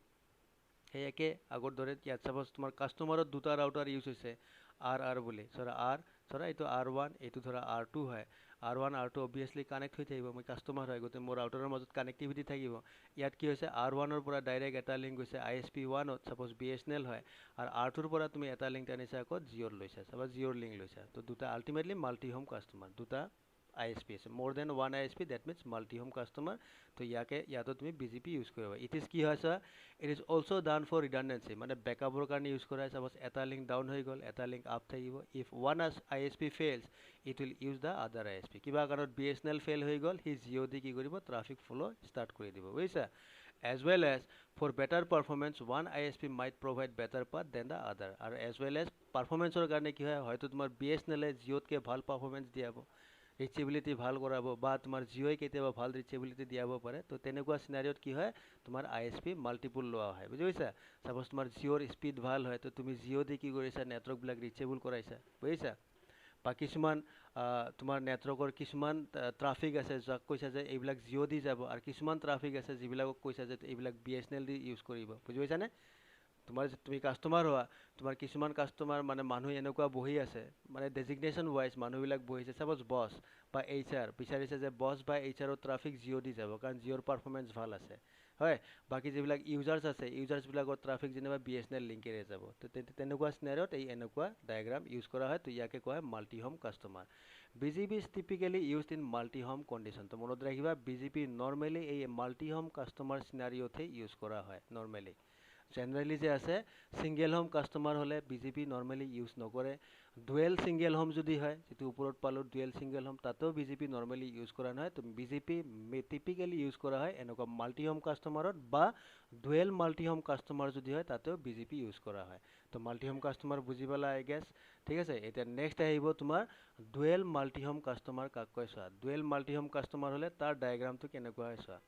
হেয়াকে আগৰ দৰে ইয়াত সাপোজ তোমাৰ কাস্টমাৰত দুটা ৰাউটাৰ ইউজ হৈছে R বুলি ধৰা এইটো R1 এইটো ধৰা R2 হয় R1 R2 obviously কানেক্ট হৈ থাকিব মই কাস্টমাৰ হয় গতে মোৰ ৰাউটাৰৰ মাজত কানেক্টিভিটি থাকিব ইয়াত কি হৈছে R1 ৰ পৰা ডাইৰেক্ট এটা লিংক গৈছে ISP 1 ত সাপোজ BSNL হয় আৰু R2 ৰ পৰা তুমি এটা লিংক আনিছা আকৌ Jio লৈছা সাপোজ Jio লিংক লৈছা তো দুটা আলটিমেটলি মাল্টি হোম কাস্টমাৰ দুটা ISP আছে, more than one ISP, that means multi-home customer. তো ইয়াতো তুমি BGP ইউজ কৰিবা। It is কি হয় চোৱা, it is also done for redundancy, মানে বেকআপৰ কাৰণে ইউজ কৰা হয়। Suppose এটা লিংক ডাউন হৈ গ'ল, এটা লিংক আপ থাকিব, if one ISP fails, it will use the other ISP। কিবা কাৰণত BSNL ফেইল হৈ গ'ল, সি জিঅ' দি কি কৰিব, ট্ৰাফিক ফ্ল' ষ্টাৰ্ট কৰি দিব, বুজিছা। As well as for better performance, one ISP might provide better path than the other, আৰু as well as পাৰফৰ্মেঞ্চৰ কাৰণে কি হয়, হয়তো তোমাৰ BSNL জিঅ'তকৈ ভাল পাৰফৰ্মেঞ্চ দিয়াব, ৰিচেবিলিটি ভাল কৰাব, বা তোমাৰ জিঅ'ই কেতিয়াবা ভাল ৰিচেবিলিটি দিয়াব পাৰে। তো তেনেকুৱা চিনাৰিঅ'ত কি হয়, তোমাৰ ISP মাল্টিপুল লোৱা হয়, বুজি পাইছা। চাপ'জ তোমাৰ জিঅ'ৰ স্পীড ভাল হয়, তো তুমি জিঅ' দি কি কৰিছা, নেটৱৰ্কবিলাক ৰিচেবল কৰাইছা, বুজিছা। বা কিছুমান তোমাৰ নেটৱৰ্কৰ কিছুমান ট্ৰাফিক আছে, যাক কৈছা যে এইবিলাক জিঅ' দি যাব, আৰু কিছুমান ট্ৰাফিক আছে যিবিলাকক কৈছা যে এইবিলাক BSNL দি ইউজ কৰিব, বুজি পাইছানে। তুমি কাষ্টমাৰ হোৱা, তোমাৰ কিছুমান কাষ্টমাৰ মানে মানুহ এনেকুৱা বহি আছে, মানে ডেজিগনেশ্যন ৱাইজ মানুহবিলাক বহিছে, চাপ'জ বছ বা HR বিচাৰিছে যে বছ বা HRৰ ট্ৰাফিক জিঅ' দি যাব, কাৰণ জিঅ'ৰ পাৰফৰ্মেঞ্চ ভাল আছে, হয়। বাকী যিবিলাক ইউজাৰ্ছ আছে, ইউজাৰ্ছবিলাকৰ ট্ৰাফিক যেনিবা BSNL লিংকেৰে যাব। তো তেনেকুৱা চিনাৰিঅ'ত এই এনেকুৱা ডায়েগ্ৰাম ইউজ কৰা হয়। তো ইয়াকে কোৱা হয় multi home customer. BGP is typically used in multi-home condition। তো মনত ৰাখিবা, BGP নৰ্মেলি এই মাল্টি হোম কাষ্টমাৰ চিনাৰিঅ'তহে ইউজ কৰা হয় নৰ্মেলি। জেনেৰেলি যে আছে, ছিংগেল হোম কাষ্টমাৰ হ'লে BGP নৰ্মেলি ইউজ নকৰে। ডুৱেল ছিংগেল হোম যদি হয়, যিটো ওপৰত পালোঁ ডুৱেল ছিংগেল হোম, তাতেও BGP নৰ্মেলি ইউজ কৰা নহয়। তো BGP টিপিকেলি ইউজ কৰা হয় এনেকুৱা মাল্টি হোম কাষ্টমাৰত, বা ডুৱেল মাল্টি হোম কাষ্টমাৰ যদি হয়, তাতেও BGP ইউজ কৰা হয়। তো মাল্টি হোম কাষ্টমাৰ বুজি পালা আই গেছ, ঠিক আছে। এতিয়া নেক্সট আহিব তোমাৰ ডুৱেল মাল্টি হোম কাষ্টমাৰ কাক কয় চোৱা। ডুৱেল মাল্টি হোম কাষ্টমাৰ হ'লে তাৰ ডায়েগ্ৰামটো কেনেকুৱা হয় চোৱা।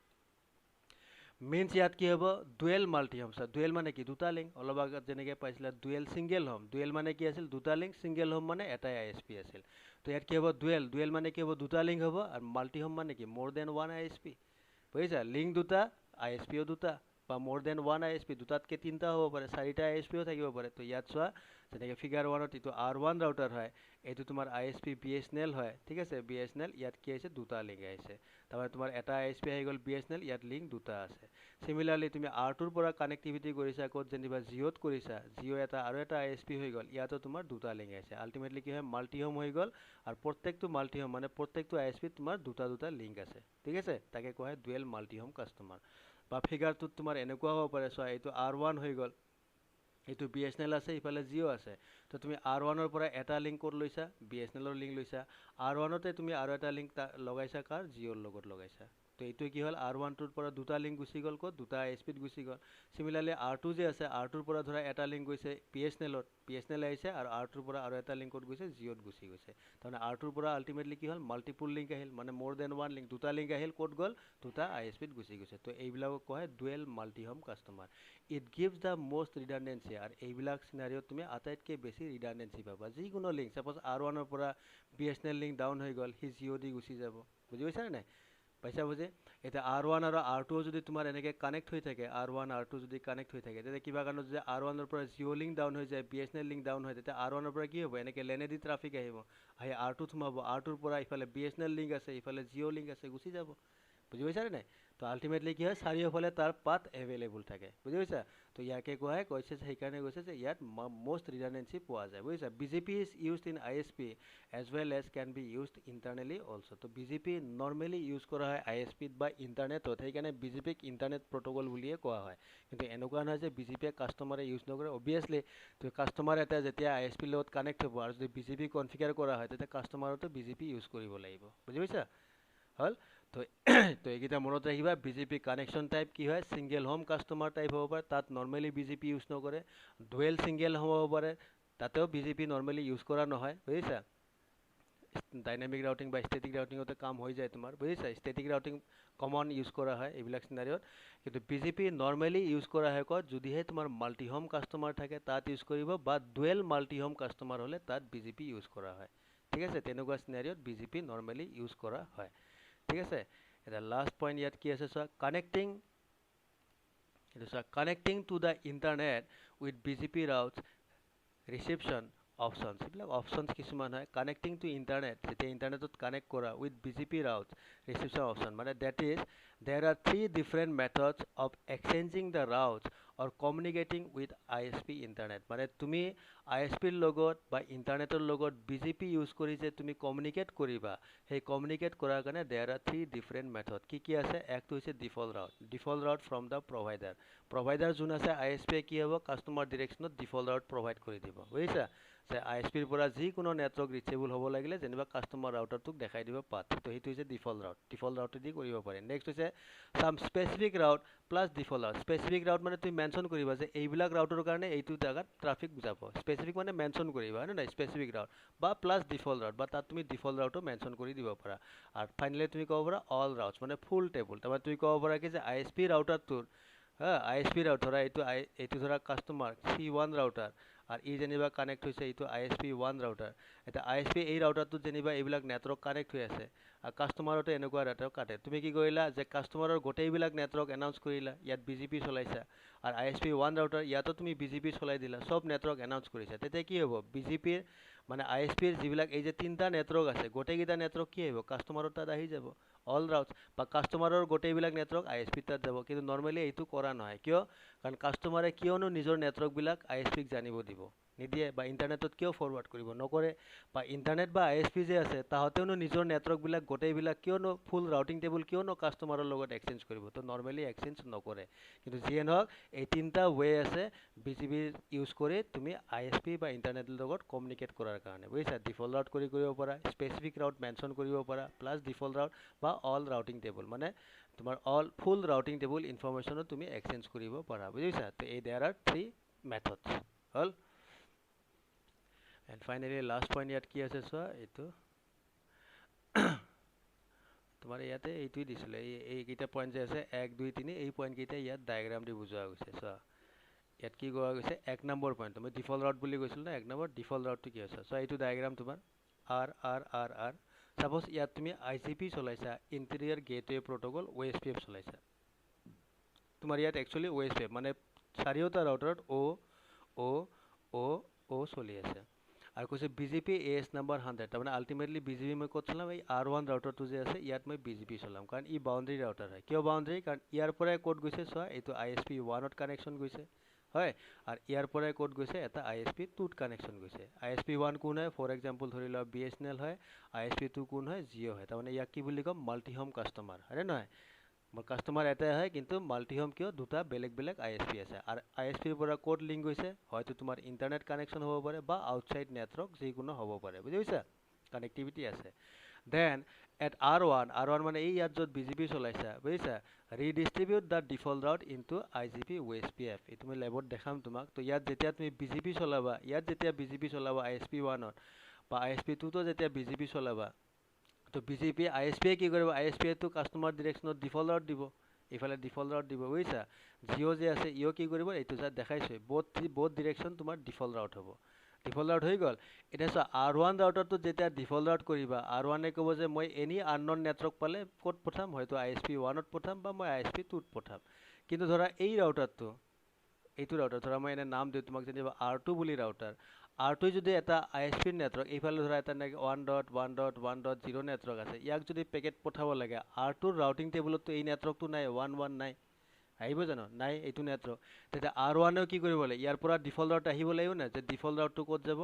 মিনছ ইয়াত কি হ'ব, ডুৱেল মাল্টি হোম। চোৱা ডুৱেল মানে কি, দুটা লিংক। অলপ আগত যেনেকৈ পাইছিলা ডুৱেল ছিংগেল হোম, ডুৱেল মানে কি আছিল, দুটা লিংক। ছিংগেল হোম মানে এটাই ISP আছিল। তো ইয়াত কি হ'ব, ডুৱেল মানে কি হ'ব, দুটা লিংক হ'ব। আৰু মাল্টি হোম মানে কি, মোৰ দেন ওৱান ISP, বুজিছা। লিংক দুটা, ISPও দুটা, বা মোৰ দেন ওৱান ISP, দুটাতকৈ তিনিটা হ'ব পাৰে, চাৰিটা ISPও থাকিব পাৰে। তো ইয়াত চোৱা, যেনেকৈ ফিগাৰ 1ত এইটো R1 ৰাউটাৰ হয়, এইটো তোমাৰ ISP BSNL হয়, ঠিক আছে। BSNL ইয়াত কি আহিছে, দুটা লিংক আহিছে। তাৰমানে তোমাৰ এটা ISP আহি গ'ল BSNL, ইয়াত লিংক দুটা আছে। চিমিলাৰলি তুমি R2ৰ পৰা কানেক্টিভিটি কৰিছা, ক'ত যেনিবা জিঅ'ত কৰিছা, জিঅ' এটা আৰু এটা ISP হৈ গ'ল, ইয়াতো তোমাৰ দুটা লিংক আহিছে। আল্টিমেটলি কি হয়, মাল্টি হোম হৈ গ'ল। আৰু প্ৰত্যেকটো মাল্টি হোম মানে প্ৰত্যেকটো ISPত তোমাৰ দুটা দুটা লিংক আছে, ঠিক আছে। তাকে কোৱা হয় ডুৱেল মাল্টি হোম কাষ্টমাৰ। বা ফিগাৰটোত তোমাৰ এনেকুৱা হ'ব পাৰে, চোৱা এইটো R1 হৈ গ'ল, এইটো BSNL আছে, ইফালে জিঅ' আছে। তো তুমি R1ৰ পৰা এটা লিংক ক'ত লৈছা, BSNLৰ লিংক লৈছা। R1তে তুমি আৰু এটা লিংক লগাইছা, কাৰ, জিঅ'ৰ লগত লগাইছা। তো এইটো কি হ'ল, R1টোৰ পৰা দুটা লিংক গুচি গ'ল, ক'ত, দুটা ISPত গুচি গ'ল। চিমিলাৰলি R2 যে আছে, R2ৰ পৰা ধৰা এটা লিংক গৈছে BSNLত, BSNL আহিছে, আৰু R2ৰ পৰা আৰু এটা লিংক ক'ত গৈছে, জিঅ'ত গুচি গৈছে। তাৰমানে R2ৰ পৰা আল্টিমেটলি কি হ'ল, মাল্টিপুল লিংক আহিল, মানে মোৰ দেন ওৱান লিংক, দুটা লিংক আহিল, ক'ত গ'ল, দুটা ISPত গুচি গৈছে। তো এইবিলাকক কোৱা হয় dual multi home customer. It gives the most redundancy, আৰু এইবিলাক চিনাৰিঅ'ত তুমি আটাইতকৈ বেছি ৰিডানডেঞ্চি পাবা। যিকোনো লিংক, ছাপ'জ R1ৰ পৰা BSNL লিংক ডাউন হৈ গ'ল, সি জিঅ' দি গুচি যাব, বুজি পাইছানে নাই, পাইছা বুজি। এতিয়া R1 আৰু R2 যদি তোমাৰ এনেকৈ কানেক্ট হৈ থাকে, R1 R2 যদি কানেক্ট হৈ থাকে, তেতিয়া কিবা কাৰণত যদি R1ৰ পৰা জিঅ' লিংক ডাউন হৈ যায়, BSNL লিংক ডাউন হয়, তেতিয়া R1ৰ পৰা কি হ'ব, এনেকৈ লেনেদি ট্ৰাফিক আহিব, আহি R2ত সোমাব। R2ৰ পৰা ইফালে BSNL লিংক আছে, ইফালে জিঅ' লিংক আছে, গুচি যাব, বুজি পাইছানে নাই। তো আল্টিমেটলি কি হয়, চাৰিওফালে তাৰ পাথ এভেইলেবল থাকে, বুজি পাইছা। তো ইয়াকে কোৱা হয়, কৈছে সেইকাৰণে কৈছে যে ইয়াত মষ্ট ৰিডানডেঞ্চি পোৱা যায়, বুজিছা। BGP is used in ISP as well as can be used internally also'. তো BGP নৰ্মেলি ইউজ কৰা হয় ISPত বা ইণ্টাৰনেটত, সেইকাৰণে BGPক ইণ্টাৰনেট প্ৰট'কল বুলিয়ে কোৱা হয়। কিন্তু এনেকুৱা নহয় যে BGPয়ে কাষ্টমাৰে ইউজ নকৰে। অবভিয়াছলি তো কাষ্টমাৰ এটা যেতিয়া ISPৰ লগত কানেক্ট হ'ব, আৰু যদি BGP কনফিগাৰ কৰা হয়, তেতিয়া কাষ্টমাৰতো BGP ইউজ কৰিব লাগিব, বুজি পাইছা, হ'ল। তো তো এইকেইটা মনত ৰাখিবা। BGP কানেকশ্যন টাইপ কি হয়, ছিংগেল হোম কাষ্টমাৰ টাইপ হ'ব পাৰে, তাত নৰ্মেলি BGP ইউজ নকৰে। ডুৱেল ছিংগেল হোম হ'ব পাৰে, তাতেও BGP নৰ্মেলি ইউজ কৰা নহয়, বুজিছা। ডাইনামিক ৰাউটিং বা ষ্টেটিক ৰাউটিঙতে কাম হৈ যায় তোমাৰ, বুজিছা। ষ্টেটিক ৰাউটিং কমন ইউজ কৰা হয় এইবিলাক চিনাৰিঅ'ত। কিন্তু BGP নৰ্মেলি ইউজ কৰা হয় ক'ত, যদিহে তোমাৰ মাল্টি হোম কাষ্টমাৰ থাকে, তাত ইউজ কৰিব, বা ডুৱেল মাল্টি হোম কাষ্টমাৰ হ'লে তাত BGP ইউজ কৰা হয়, ঠিক আছে। তেনেকুৱা চিনাৰিঅ'ত BGP নৰ্মেলি ইউজ কৰা হয়, ঠিক আছে। এতিয়া লাষ্ট পইণ্ট ইয়াত কি আছে চোৱা, কানেক্টিং, এইটো চোৱা, connecting to the internet with BGP routes reception options, এইবিলাক অপশ্যনছ কিছুমান হয়। কানেক্টিং টু ইণ্টাৰনেট, যেতিয়া ইণ্টাৰনেটত কানেক্ট কৰা with BGP routes reception option, মানে that is there are 3 different methods of exchanging the routes or communicating with ISP internet মানে তুমি ISP লগত বা ইন্টাৰনেটৰ লগত BGP ইউজ কৰি যে তুমি কমিউনিকেট কৰিবা সেই কমিউনিকেট কৰাৰ কাৰণে there are three different method কি আছে একটো হৈছে default route from the provider যোন আছে ISP কি হ'ব কাস্টমাৰ ডিৰেকশ্যনত default route provide কৰি দিব বুজিছা যে ISP ৰ পৰা যিকোনো নেটৱৰ্ক ৰিচেবল হ'ব লাগিলে যেনিবা কাস্টমাৰ ৰাউটাৰটোক দেখাই দিব পাথ তো সেইটো হৈছে ডিফল্ট ৰাউট দি কৰিব পাৰে নেক্সট হৈছে some specific route plus default route specific route মানে তুমি মেনশন কৰিবা যে এইবিলাক ৰাউটৰ কাৰণে এইটো জাগাত ট্ৰাফিক যাব স্পেসিফিক মানে মেনশন কৰিবা হয় না স্পেসিফিক ৰাউট বা প্লাস ডিফল্ট ৰাউট বা তাত তুমি ডিফল্ট ৰাউটো মেনশন কৰি দিব পাৰা আৰু ফাইনালি তুমি ক'ব পাৰা অল ৰাউটস মানে ফুল টেবল তাৰমানে তুমি ক'ব পাৰা কি যে ISP ৰাউটাৰটোৰ ISP ৰাউটাৰ এইটো ধৰা কাস্টমাৰ C1 ৰাউটাৰ আৰ ই যেনিবা কানেক্ট হৈছে এইটো ISP1 ৰাউটাৰ এটা ISP এই ৰাউটাৰটোত যেনিবা এইবিলাক নেটৱৰ্ক কানেক্ট হৈ আছে আৰু কাস্টমাৰটো এনেকুৱা নেটৱৰ্ক কাটে তুমি কি কৰিলা যে কাস্টমাৰৰ গোটেইবিলাক নেটৱৰ্ক এনাউন্স কৰিলা ইয়াত BGP চলাইছা আৰু ISP1 ৰাউটাৰ ইয়াতো তুমি BGP চলাই দিলা সব নেটৱৰ্ক এনাউন্স কৰিছা তেতিয়া কি হ'ব BGP মানে ISP যিবিলাক এই যে তিনটা নেটৱৰ্ক আছে গোটেইকেইটা নেটৱৰ্ক কি হ'ব কাস্টমাৰৰ তাত আহি যাব অল ৰাউটস বা কাস্টমাৰৰ গোটেইবিলাক নেটৱৰ্ক ISP তাত যাব কিন্তু নৰ্মালি এইটো কৰা নহয় কিয় কাৰণ কাস্টমাৰে কিয়নো নিজৰ নেটৱৰ্কবিলাক ISPক জানিব দিব নিদিয়ে বা ইন্টাৰনেটত কিয় ফৰৱাৰ্ড কৰিব নকৰে বা ইন্টাৰনেট বা ISP যে আছে তাহতেওনো নিজৰ নেটৱৰ্কবিলাক গোটেইবিলাক কিয়নো ফুল ৰাউটিং টেবল কিয়নো কাস্টমাৰৰ লগত এক্সচেঞ্জ কৰিব তো নৰ্মালি এক্সচেঞ্জ নকৰে কিন্তু যিয়ে নহওক এই তিনটা ৱে আছে BGP ইউজ কৰি তুমি ISP বা ইন্টাৰনেটৰ লগত কমিউনিকেট কৰাৰ কাৰণে বুজিছা ডিফল্ট ৰাউট কৰিব পাৰা স্পেসিফিক ৰাউট মেনশন কৰিব পাৰা প্লাস ডিফল্ট ৰাউট বা অল ৰাউটিং টেবল মানে তোমাৰ অল ফুল ৰাউটিং টেবল ইনফৰমেশনো তুমি এক্সচেঞ্জ কৰিব পাৰা বুজিছা তো এই দেয়াৰ আৰ থ্ৰী মেথডস হল এন্ড ফাইনালি লাষ্ট পইণ্ট ইয়াত কি আছে চোৱা এইটো তোমাৰ ইয়াতে এইটোই দিছিলে এইকেইটা পইণ্ট যে আছে 1 2 3 এই পইণ্ট কেইটা ইয়াত ডায়াগ্ৰাম দি বুজোৱা গৈছে চোৱা ইয়াত কি কোৱা গৈছে 1 নম্বৰ পইণ্ট তুমি ডিফল্ট ৰাউট বুলি কৈছিল না 1 নম্বৰ ডিফল্ট ৰাউটটো কি আছে চোৱা এইটো ডায়াগ্ৰাম তোমাৰ R সাপোজ ইয়াত তুমি ICP চলাইছা ইন্টেৰিয়ৰ গেটৱে প্ৰটোকল OSPF চলাইছা তোমাৰ ইয়াত একচুয়ালি OSPF মানে চাৰিওটা ৰাউটাৰত O চলি আছে আৰু কৈছে BGP AS number 100 তাৰমানে আলটিমেটলি BGP মই ক'ত চলাম এই R1 ৰাউটাৰটো যে আছে ইয়াত মই BGP চলাম কাৰণ ই বাউণ্ডাৰী ৰাউটাৰ হয় কিয় বাউণ্ডাৰী কাৰণ ইয়াৰ পৰাই কোড গৈছে চোৱা এইটো ISP1 ত কানেকশ্যন গৈছে হয় আৰু ইয়াৰ পৰাই কোড গৈছে এটা ISP2 ত কানেকশ্যন গৈছে ISP1 কোন হয় ফৰ এক্সাম্পল ধৰি লওক BSNL হয় ISP2 কোন হয় Jio হয় তাৰমানে ইয়াক কি বুলি কম মাল্টি হোম কাস্টমাৰ হয়নে নহয় কাস্টমাৰ এটাই হয় কিন্তু মাল্টি হোম কিয় দুটা বেলেগ বেলেগ ISP আছে আৰু ISP ৰ পৰা কোড লিংক গৈছে হয়তো তোমাৰ ইন্টাৰনেট কানেকশ্যন হ'ব পাৰে বা আউটসাইড নেটৱৰ্ক যিকোনো হ'ব পাৰে বুজিছা কানেক্টিভিটি আছে দেন এট R1 মানে এই ইয়াত য'ত BGP চলাইছা বুজিছা redistribute the default route into IGP OSPF এইটো মই লেবত দেখাম তোমাক তো ইয়াত যেতিয়া তুমি BGP চলাবা ইয়াত যেতিয়া BGP চলাবা ISP1 ত বা ISP2 তো যেতিয়া BGP চলাবা তো BGP ISP কি কৰিব ISP তো কাস্টমাৰ ডিৰেকশ্যনত ডিফল্ট ৰাউট দিব ইফালে ডিফল্ট ৰাউট দিব বুজিছা Jio যে আছে ইও কি কৰিব এইটো যা দেখাইছে both ডিৰেকশ্যন তোমাৰ ডিফল্ট ৰাউট হ'ব ডিফল্ট ৰাউট হৈ গ'ল এটা চোৱা R1 ৰাউটাৰটো যেতিয়া ডিফল্ট ৰাউট কৰিবা R1 এ ক'ব যে মই এনি আননন নেটৱৰ্ক পালে ক'ত পঠাম হয়তো ISP1 ত পঠাম বা মই ISP2 ত পঠাম কিন্তু ধৰা এই ৰাউটাৰটো এইটো ৰাউটাৰ ধৰা মই এনে নাম দিওঁ তোমাক যেনিবা R2 বুলি ৰাউটাৰ R2 যদি এটা ISP নেটৱৰ্ক এইফালে ধৰা এটা 1.1.1.0 নেটৱৰ্ক আছে ইয়াক যদি পেকেট পঠাব লাগে R2 ৰাউটিং টেবুলতো এই নেটৱৰ্কটো নাই 1 নাই আহিব জানো নাই এইটো নেটৱৰ্ক তেতিয়া R1 এও কি কৰিব লাগে ইয়াৰ পৰা ডিফল্ট ৰাউট আহিব লাগিব না যে ডিফল্ট ৰাউটটো ক'ত যাব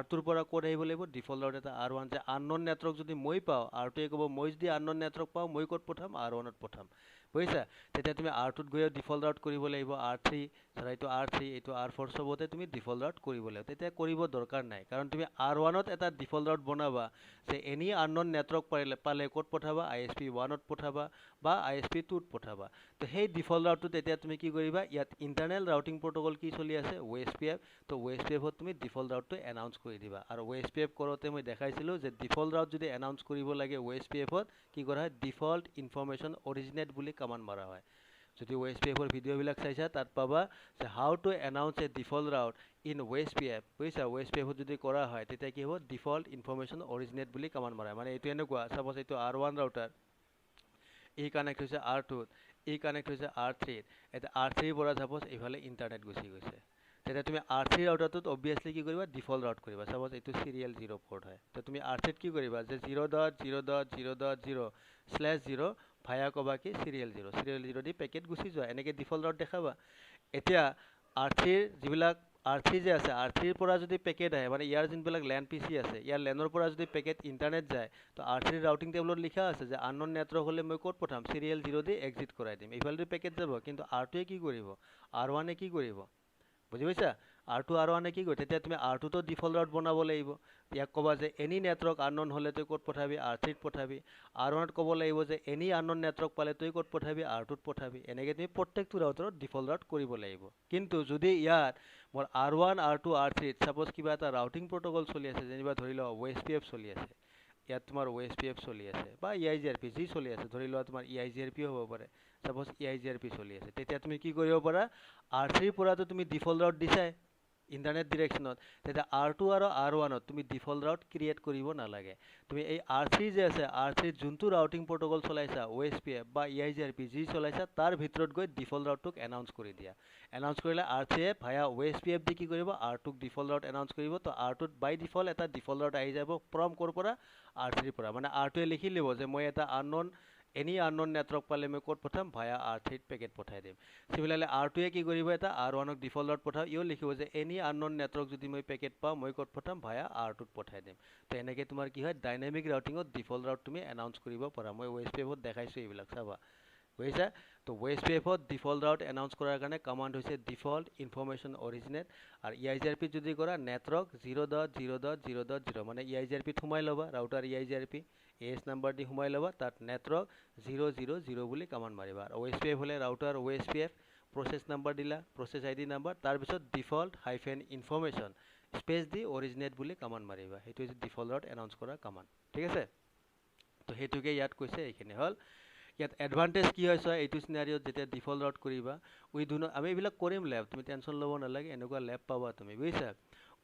R2 ৰ পৰা ক'ত আহিব লাগিব ডিফল্ট ৰাউট এটা R1 যে আননন নেটৱৰ্ক যদি মই পাওঁ R2 এ ক'ব মই যদি আননন নেটৱৰ্ক পাওঁ মই ক'ত পঠাম R1 ত পঠাম বুজিছা তেতিয়া তুমি R2 ত গৈ ডিফল্ট ৰাউট কৰিব লাগিব R3 ধৰা এইটো R3 এইটো R4 সবতে তুমি ডিফল্ট ৰাউট কৰিব লাগিব তেতিয়া কৰিব দৰকাৰ নাই কাৰণ তুমি R1 ত এটা ডিফল্ট ৰাউট বনাবা যে এনি আননন নেটৱৰ্ক পালে ক'ত পঠাবা ISP1 ত পঠাবা বা ISP2 ত পঠাবা তো সেই ডিফল্ট ৰাউটটো তেতিয়া তুমি কি কৰিবা ইয়াত ইন্টাৰনেল ৰাউটিং প্ৰটোকল কি চলি আছে OSPF তো OSPF ত তুমি ডিফল্ট ৰাউটটো এনাউন্স কৰি দিবা আৰু OSPF কৰোতে মই দেখাইছিলো যে ডিফল্ট ৰাউট যদি এনাউন্স কৰিব লাগে OSPF ত কি কৰা হয় ডিফল্ট ইনফৰমেশন অৰিজিনেট বুলি কমান্ড মাৰা হয় যদি OSPF ৰ ভিডিঅ'বিলাক চাইছা তাত পাবা যে how to announce A default Raut in OSPF বুজিছা OSPF যদি কৰা হয় তেতিয়া কি হ'ব ডিফল্ট ইনফৰমেশন অৰিজিনেট বুলি কমান্ড মাৰা হয় মানে এইটো এনেকুৱা সাপোজ এইটো R1 ৰাউটাৰ ই কানেক্ট হৈছে R2 ত ই কানেক্ট হৈছে R3 ত এটা R3 পৰা সাপোজ ইফালে ইন্টাৰনেট গুচি গৈছে তেতিয়া তুমি R3 ৰাউটাৰটোত অবভিয়াসলি কি কৰিবা ডিফল্ট ৰাউট কৰিবা সাপোজ এইটো সিৰিয়েল 0 পোৰ্ট হয় তো তুমি R3 ত কি কৰিবা যে 0.0.0.0/0 ভায়া ক'বা কি চিৰিয়েল 0 দি পেকেট গুচি যোৱা এনেকৈ ডিফল্ট ৰাউট দেখাবা এতিয়া R3 যিবিলাক R3 যে আছে R3 পৰা যদি পেকেট আহে মানে ইয়াৰ যোনবিলাক লেন পিচি আছে ইয়াৰ লেনৰ পৰা যদি পেকেট ইণ্টাৰনেট যায় তো R3 ৰাউটিং টেবলত লিখা আছে যে আননোন নেটৱৰ্ক হ'লে মই ক'ত পঠাম চিৰিয়েল 0 দি এক্সিট কৰাই দিম ইফালে পেকেট যাব কিন্তু R2 কি কৰিব R1 কি কৰিব বুজি পাইছা R2 R1 কি কৰিব তেতিয়া তুমি R2 তো ডিফল্ট ৰাউট বনাব লাগিব ইয়াক ক'বা যে এনি নেটৱৰ্ক আননোন হ'লে তই ক'ত পঠাবি R3 ত পঠাবি R1 ক'ব লাগিব যে এনি আননোন নেটৱৰ্ক পালে তই ক'ত পঠাবি R2 ত পঠাবি এনেকৈ তুমি প্ৰত্যেকটো ৰাউটাৰত ডিফল্ট ৰাউট কৰিব লাগিব কিন্তু যদি ইয়াত মোৰ R1 R2 R3 সাপোজ কিবা এটা ৰাউটিং প্ৰটোকল চলি আছে যেনিবা ধৰি লও OSPF চলি আছে ইয়াত তোমাৰ OSPF চলি আছে বা EIGRP যি চলি আছে ধৰি লোৱা তোমাৰ EIGRP হ'ব পাৰে সাপোজ EIGRP চলি আছে তেতিয়া তুমি কি কৰিব পাৰা R3 পৰাটো তুমি ডিফল্ট ৰাউট দিছাই ইণ্টাৰনেট ডিৰেকশ্যনত তেতিয়া R2 আৰু R1ত তুমি ডিফল্ট ৰাউট ক্ৰিয়েট কৰিব নালাগে তুমি এই R3 যে আছে R3 যোনটো ৰাউটিং প্ৰটোকল চলাইছা OSPF বা EIGRP যি চলাইছা তাৰ ভিতৰত গৈ ডিফল্ট ৰাউটটোক এনাউন্স কৰি দিয়া এনাউন্স কৰিলে R3 এ ভায়া OSPF দি কি কৰিব R2ক ডিফল্ট ৰাউট এনাউন্স কৰিব তো R2ত বাই ডিফল্ট এটা ডিফল্ট ৰাউট আহি যাব ফ্ৰম ক'ৰ পৰা R3 পৰা মানে R2 এ লিখি লিব যে মই এটা আননোন এনি আননোন নেটৱৰ্ক পালে মই ক'ত পঠাম ভায়া R3 ত পেকেট পঠাই দিম সিমিলাৰলি R2 এ কি কৰিব এটা R1ক ডিফল্ট ৰাউট পঠাও ইও লিখিব যে এনি আননোন নেটৱৰ্ক যদি মই পেকেট পাওঁ মই ক'ত পঠাম ভায়া R2 ত পঠাই দিম তো এনেকৈ তোমাৰ কি হয় ডাইনামিক ৰাউটিঙত ডিফল্ট ৰাউট তুমি এনাউন্স কৰিব পাৰা মই OSPF-ত দেখাইছোঁ এইবিলাক চাবা বুজিছা তো OSPF-ত ডিফল্ট ৰাউট এনাউন্স কৰাৰ কাৰণে কমাণ্ড হৈছে ডিফল্ট ইনফৰমেশ্যন অৰিজিনেট আৰু EIGRP যদি কৰা নেটৱৰ্ক 0.0.0.0 মানে EIGRP-ত সোমাই ল'বা ৰাউটাৰ EIGRP AS নাম্বাৰ দি সোমাই ল'বা তাত নেটৱৰ্ক 000 বুলি কমাণ্ড মাৰিবা আৰু OSPF হ'লে ৰাউটাৰ OSPF প্ৰচেছ নাম্বাৰ দিলা প্ৰচেছ ID নাম্বাৰ তাৰপিছত ডিফল্ট হাইফেন ইনফৰমেশ্যন স্পেচ দি অৰিজিনেট বুলি কমাণ্ড মাৰিবা সেইটো হৈছে ডিফল্ট ৰাউট এনাউন্স কৰা কমাণ্ড ঠিক আছে তো সেইটোকে ইয়াত কৈছে এইখিনি হ'ল ইয়াত এডভান্টেজ কি হয় চোৱা এইটো চিনাৰিঅত যেতিয়া ডিফল্ট ৰাউট কৰিবা আমি এইবিলাক কৰিম লেব তুমি টেনশ্যন ল'ব নালাগে এনেকুৱা লেব পাবা তুমি বুজিছা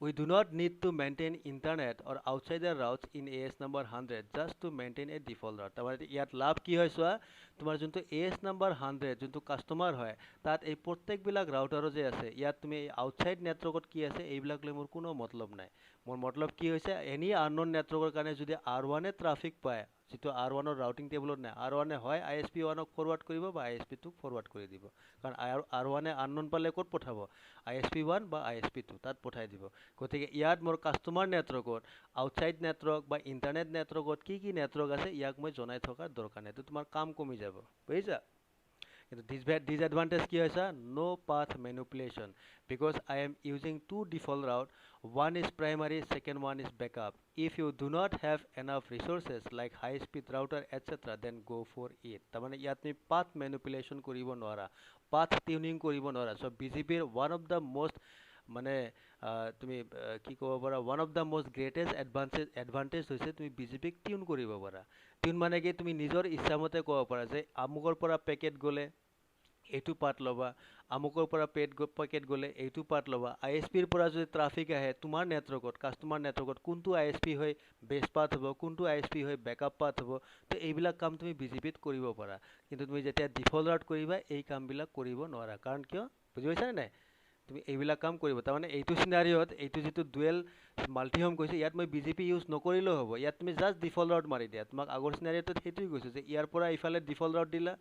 we do not need to maintain internet or outsider routes in AS number 100 just to maintain a default route তাৰমানে ইয়াত লাভ কি হয় চোৱা তোমাৰ যোনটো AS number 100 যোনটো কাষ্টমাৰ হয় তাত এই প্ৰত্যেকবিলাক ৰাউটাৰো যে আছে ইয়াত তুমি আউটসাইড নেটৱৰ্কত কি আছে এইবিলাক লৈ মোৰ কোনো মতলব নাই মোৰ মতলব কি হৈছে এনি আননোন নেটৱৰ্কৰ কাৰণে যদি R1 এ ট্ৰাফিক পায় যেটো R1ৰ ৰাউটিং টেবলত নাই R1 এ হয় ISP1ক ফৰৱাৰ্ড কৰিব বা ISP2ক ফৰৱাৰ্ড কৰি দিব কাৰণ R1 এ আননোন পালে ক'ত পঠাব ISP1 বা ISP2 তাত পঠাই দিব গতিকে ইয়াত মোৰ কাষ্টমাৰ নেটৱৰ্কত আউটসাইড নেটৱৰ্ক বা ইণ্টাৰনেট নেটৱৰ্কত কি নেটৱৰ্ক আছে ইয়াক মই জনাই থকাৰ দৰকাৰ নাই তো তোমাৰ কাম কমি যাব বুজিছা কিন্তু disadvantage কি হৈছে no path manipulation because I am using two default route one is primary second one is backup if you do not have enough resources like high speed router etc then go for it তাৰমানে ইয়াত তুমি path manipulation কৰিব নোৱাৰা path tuning কৰিব নোৱাৰা so BGP one of the most মানে তুমি কি ক'ব পাৰা one of the most greatest advantage হৈছে তুমি BGP-ক টিউন কৰিব পাৰা টিউন মানে কি তুমি নিজৰ ইচ্ছামতে ক'ব পাৰা যে আমুকৰ পৰা পেকেট গ'লে এইটো পাৰ্ট ল'বা আমুকৰ পৰা পেকেট গ'লে এইটো পাৰ্ট ল'বা ISP-ৰ পৰা যদি ট্ৰাফিক আহে তোমাৰ নেটৱৰ্কত কাষ্টমাৰ নেটৱৰ্কত কোনটো ISP হৈ বেছ পাথ হ'ব কোনটো ISP হৈ বেকআপ পাথ হ'ব তো এইবিলাক কাম তুমি BGP-ত কৰিব পাৰা কিন্তু তুমি যেতিয়া ডিফল্ট ৰাউট কৰিবা এই কামবিলাক কৰিব নোৱাৰা কাৰণ কিয় বুজি পাইছানে নাই তুমি এইবিলাক কাম কৰিব তাৰমানে এইটো চিনাৰিঅত এইটো যেটো ডুৱেল মাল্টিহোম কৈছে ইয়াত মই BGP ইউজ নকৰিলেও হ'ব ইয়াত তুমি জাষ্ট ডিফল্ট ৰাউট মাৰি দিয়া তোমাক আগৰ চিনাৰিঅত সেইটোই কৈছে যে ইয়াৰ পৰা ইফালে ডিফল্ট ৰাউট দিলা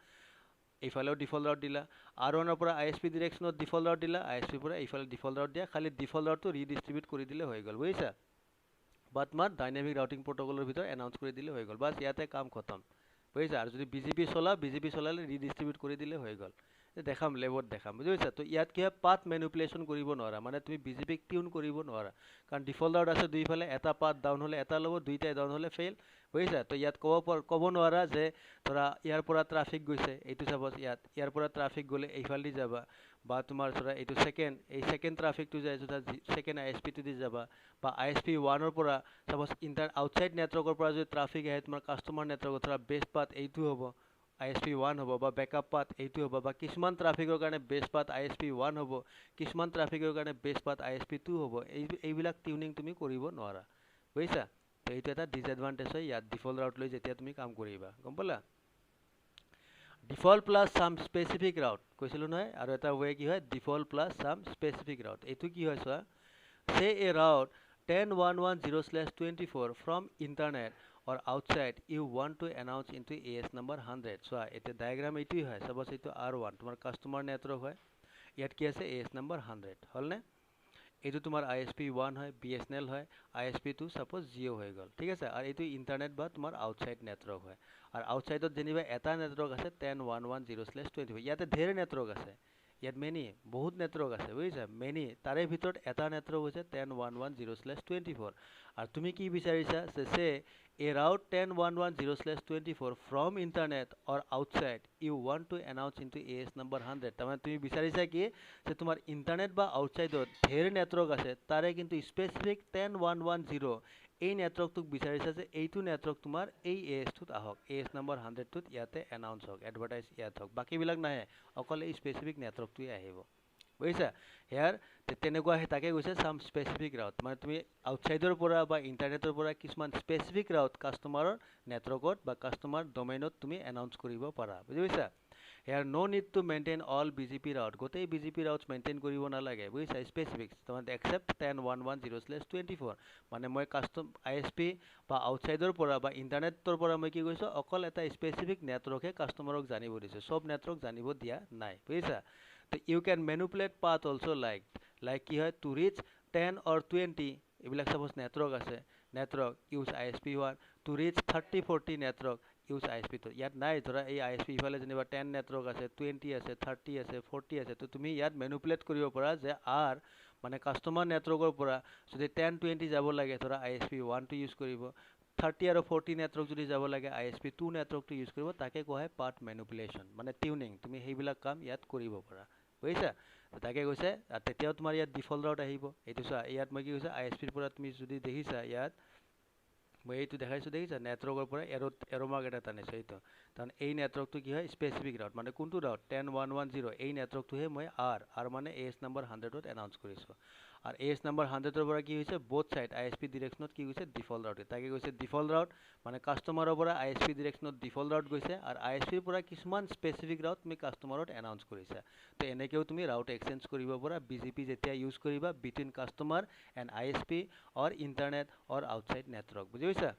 এইফালেও ডিফল্ট ৰাউট দিলা R1ৰ পৰা ISP ডিৰেকশ্যনত ডিফল্ট ৰাউট দিলা ISP পৰা এইফালে ডিফল্ট ৰাউট দিয়া খালি ডিফল্ট ৰাউটটো ৰিডিষ্ট্ৰিবিউট কৰি দিলে হৈ গ'ল বুজিছা বা তোমাৰ ডাইনামিক ৰাউটিং প্ৰটোকলৰ ভিতৰত এনাউন্স কৰি দিলে হৈ গ'ল বাস ইয়াতে কাম খতম বুজিছা আৰু যদি BGP চলালে ৰিডিষ্ট্ৰিবিউট কৰি দিলে হৈ গ'ল দেখাম লেবত দেখাম বুজি পাইছা তো ইয়াত কি হয় পাথ মেনিপুলেশ্যন কৰিব নোৱাৰা মানে তুমি BGP-ক টিউন কৰিব নোৱাৰা কাৰণ ডিফল্ট ৰাউট আছে দুইফালে এটা পাথ ডাউন হ'লে এটা ল'ব দুইটাই ডাউন হ'লে ফেইল বুজিছা তো ইয়াত ক'ব নোৱাৰা যে ধৰা ইয়াৰ পৰা ট্ৰাফিক গৈছে এইটো চাপ'জ ইয়াৰ পৰা ট্ৰাফিক গ'লে এইফালেদি যাবা বা তোমাৰ ধৰা এইটো ছেকেণ্ড ট্ৰাফিকটো যায় ছেকেণ্ড ISP-টো দি যাবা বা ISP1ৰ পৰা চাপ'জ আউটসাইড নেটৱৰ্কৰ পৰা যদি ট্ৰাফিক আহে তোমাৰ কাষ্টমাৰ নেটৱৰ্কত ধৰা বেষ্ট পাথ এইটো হ'ব ISP1 হ'ব বা বেকআপ পাথ এইটো হ'ব বা কিছুমান ট্ৰাফিকৰ কাৰণে বেষ্ট পাথ ISP1 হ'ব কিছুমান ট্ৰাফিকৰ কাৰণে বেষ্ট পাথ ISP2 হ'ব এইবিলাক টিউনিং তুমি কৰিব নোৱাৰা বুজিছা তো এইটো এটা ডিসএডভান্টেজ হয় ইয়াত ডিফল্ট ৰাউট লৈ যেতিয়া তুমি কাম কৰিবা গম পালা ডিফল্ট প্লাস সাম স্পেসিফিক ৰাউট কৈছিলো নহয় আৰু এটা ওয়ে কি হয় ডিফল্ট প্লাস সাম স্পেসিফিক ৰাউট এইটো কি হয় চোৱা সে এ Raut 10.1.1.0/24 from internet or outside you want to announce into AS number 100. চোৱা এতিয়া ডায়াগ্ৰাম এইটোই হয়, চাপোজ এইটো R1 তোমাৰ কাস্টমাৰ নেটৱৰ্ক হয়, ইয়াত কি আছে AS number 100 হলনে? এইটো তোমাৰ ISP1 হয়, BSNL হয়, ISP2 সাপোজ জিঅ' হৈ গ'ল, ঠিক আছে? আৰু এইটো ইণ্টাৰনেট বা তোমাৰ আউটসাইড নেটৱৰ্ক হয়। আৰু আউটসাইডত যেনিবা এটা নেটৱৰ্ক আছে 10.1.1.0/24, ইয়াতে ঢেৰ নেটৱৰ্ক আছে, ইয়াত মেনি বহুত নেটৱৰ্ক আছে, বুজিছা? মেনি তাৰে ভিতৰত এটা নেটৱৰ্ক হৈছে 10.1.1.0/24। আৰু তুমি কি বিচাৰিছা যে a route 10.1.1.0/24 from internet or outside you want to announce into AS number 100। তাৰমানে তুমি বিচাৰিছা কি যে তোমাৰ ইণ্টাৰনেট বা আউটসাইডত ঢেৰ নেটৱৰ্ক আছে, তাৰে কিন্তু স্পেচিফিক 10.1.1.0 এই নেটৱৰ্কটোক বিচাৰিছা যে এইটো নেটৱৰ্ক তোমাৰ এই AS-টোত আহক, AS number 100-টোত ইয়াতে এনাউন্স হওক, এডভাৰটাইজ ইয়াত হওক, বাকীবিলাক নাহে, অকল এই স্পেচিফিক নেটৱৰ্কটোৱে আহিব, বুজিছা? হেয়াৰ তেনেকুৱা তাকে কৈছে চাম স্পেচিফিক ৰাউট, মানে তুমি আউটসাইডৰ পৰা বা ইণ্টাৰনেটৰ পৰা কিছুমান স্পেচিফিক ৰাউট কাষ্টমাৰৰ নেটৱৰ্কত বা কাষ্টমাৰ ডমেইনত তুমি এনাউন্স কৰিব পাৰা, বুজি পাইছা? Here no need to maintain all BGP route, গোটেই BGP ৰাউটছ মেইনটেইন কৰিব নালাগে, বুজিছা? স্পেচিফিক তাৰমানে একচেপ্ট 10.1.1.0/24, মানে মই ISP বা আউটসাইডৰ পৰা বা ইণ্টাৰনেটৰ পৰা মই কি কৈছোঁ, অকল এটা স্পেচিফিক নেটৱৰ্কহে কাষ্টমাৰক জানিব দিছোঁ, চব নেটৱৰ্ক জানিব দিয়া নাই, বুজিছা? You can manipulate path also like কি হয় to reach 10 or 20 এইবিলাক সাপোজ নেটৱৰ্ক আছে, network use ISP1 to reach 30-40 network use ISP2। ইয়াত নাই, ধৰা এই ISP ইফালে যেনিবা 10 নেটৱৰ্ক আছে, 20 আছে, 30 আছে, 40 আছে, তো তুমি ইয়াত মেনিপুলেট কৰিব পাৰা যে মানে কাষ্টমাৰ নেটৱৰ্কৰ পৰা যদি 10-20 যাব লাগে, ধৰা ISP1টো ইউজ কৰিব, 30 আৰু 40 নেটৱৰ্ক যদি যাব লাগে ISP2 নেটৱৰ্কটো ইউজ কৰিব, তাকে কোৱা হয় পাথ মেনিপুলেশ্যন, মানে টিউনিং। তুমি সেইবিলাক কাম ইয়াত কৰিব পাৰা, বুজিছা? তাকে কৈছে, আৰু তেতিয়াও তোমাৰ ইয়াত ডিফল্ট ৰাউট আহিব। এইটো চোৱা, ইয়াত মই কি কৈছে ISPৰ পৰা তুমি যদি দেখিছা, ইয়াত মই এইটো দেখাইছোঁ, দেখিছা? নেটৱৰ্কৰ পৰা এৰ'মাৰ্ক এটা টানিছোঁ, এইটো কাৰণ এই নেটৱৰ্কটো কি হয় স্পেচিফিক ৰাউট, মানে কোনটো ৰাউট 10.1.1.0 এই নেটৱৰ্কটোহে মই মানে AS number 100-ত এনাউন্স কৰিছোঁ। আৰু AS number 100-ৰ পৰা কি হৈছে বোথ চাইড ISP ডিৰেকশ্যনত কি গৈছে ডিফল্ট ৰাউট, তাকে কৈছে ডিফল্ট ৰাউট, মানে কাষ্টমাৰৰ পৰা ISP ডিৰেকশ্যনত ডিফল্ট ৰাউট গৈছে, আৰু ISPৰ পৰা কিছুমান স্পেচিফিক ৰাউট তুমি কাষ্টমাৰত এনাউন্স কৰিছা। তো এনেকৈও তুমি ৰাউট এক্সচেঞ্জ কৰিব পাৰা BGP যেতিয়া ইউজ কৰিবা between customer and ISP or internet or outside network, বুজি পাইছা?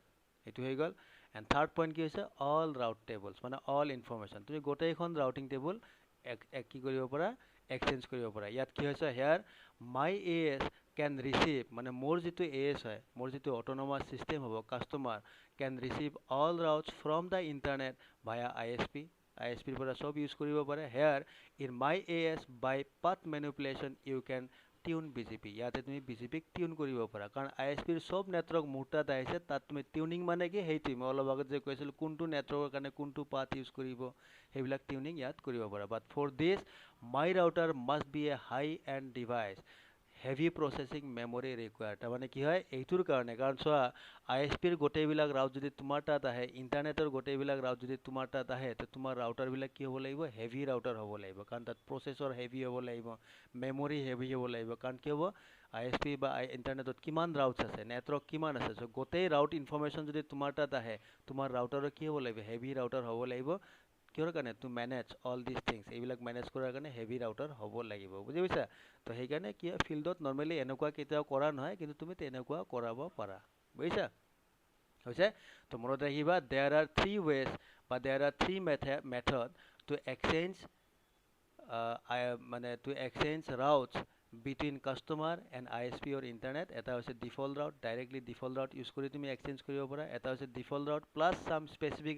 এইটো হৈ গ'ল। এণ্ড থাৰ্ড পইণ্ট কি হৈছে অল ৰাউট টেবলছ, মানে অল ইনফৰমেশ্যন, তুমি গোটেইখন ৰাউটিং টেবুল কি কৰিব পাৰা এক্সচেঞ্জ কৰিব পাৰা। ইয়াত কি হৈছে here my AS can receive, মানে মোৰ যিটো AS হয়, মোৰ যিটো অট'নমাছ চিষ্টেম হ'ব, customer can receive all routes from the internet via ISPৰ পৰা চব ইউজ কৰিব পাৰে। Here in my AS by path manipulation you can tune BGP, ইয়াতে তুমি BGPক টিউন কৰিব পাৰা, কাৰণ ISPৰ চব নেটৱৰ্ক মোৰ তাত আহিছে, তাত তুমি টিউনিং মানে কি সেইটোৱে মই অলপ আগত যে কৈছিলোঁ কোনটো নেটৱৰ্কৰ কাৰণে কোনটো পাথ ইউজ কৰিব, সেইবিলাক টিউনিং ইয়াত কৰিব পাৰা। But for this my router must be a high end device heavy processing memory required, তাৰমানে কি হয় এইটোৰ কাৰণে, কাৰণ চোৱা ISPৰ গোটেইবিলাক ৰাউট যদি তোমাৰ তাত আহে, ইণ্টাৰনেটৰ গোটেইবিলাক ৰাউট যদি তোমাৰ তাত আহে, তো তোমাৰ ৰাউটাৰবিলাক কি হ'ব লাগিব হেভি ৰাউটাৰ হ'ব লাগিব, কাৰণ তাত প্ৰচেছৰ হেভি হ'ব লাগিব, মেমৰি হেভি হ'ব লাগিব, কাৰণ কি হ'ব ISP বা ইণ্টাৰনেটত কিমান ৰাউটছ আছে, নেটৱৰ্ক কিমান আছে, চ' গোটেই ৰাউট ইনফৰমেশ্যন যদি তোমাৰ তাত আহে, তোমাৰ ৰাউটাৰৰ কি হ'ব লাগিব হেভি ৰাউটাৰ হ'ব লাগিব, কিহৰ কাৰণে to manage all this things, এইবিলাক মেনেজ কৰাৰ কাৰণে হেভি ৰাউটাৰ হ'ব লাগিব, বুজি পাইছা? তো সেইকাৰণে কি হয় ফিল্ডত নৰ্মেলি এনেকুৱা কেতিয়াও কৰা নহয়, কিন্তু তুমি তেনেকুৱা কৰাব পাৰা, বুজিছা? হৈছে? তো মনত ৰাখিবা দেয়াৰ আৰ 3 ways বা there are 3 method to exchange মানে to exchange routes between customer and ISP or internet. এটা হৈছে default route, directly default route use কৰি তুমি এক্সচেঞ্জ কৰিব পাৰা। এটা হৈছে default route plus some specific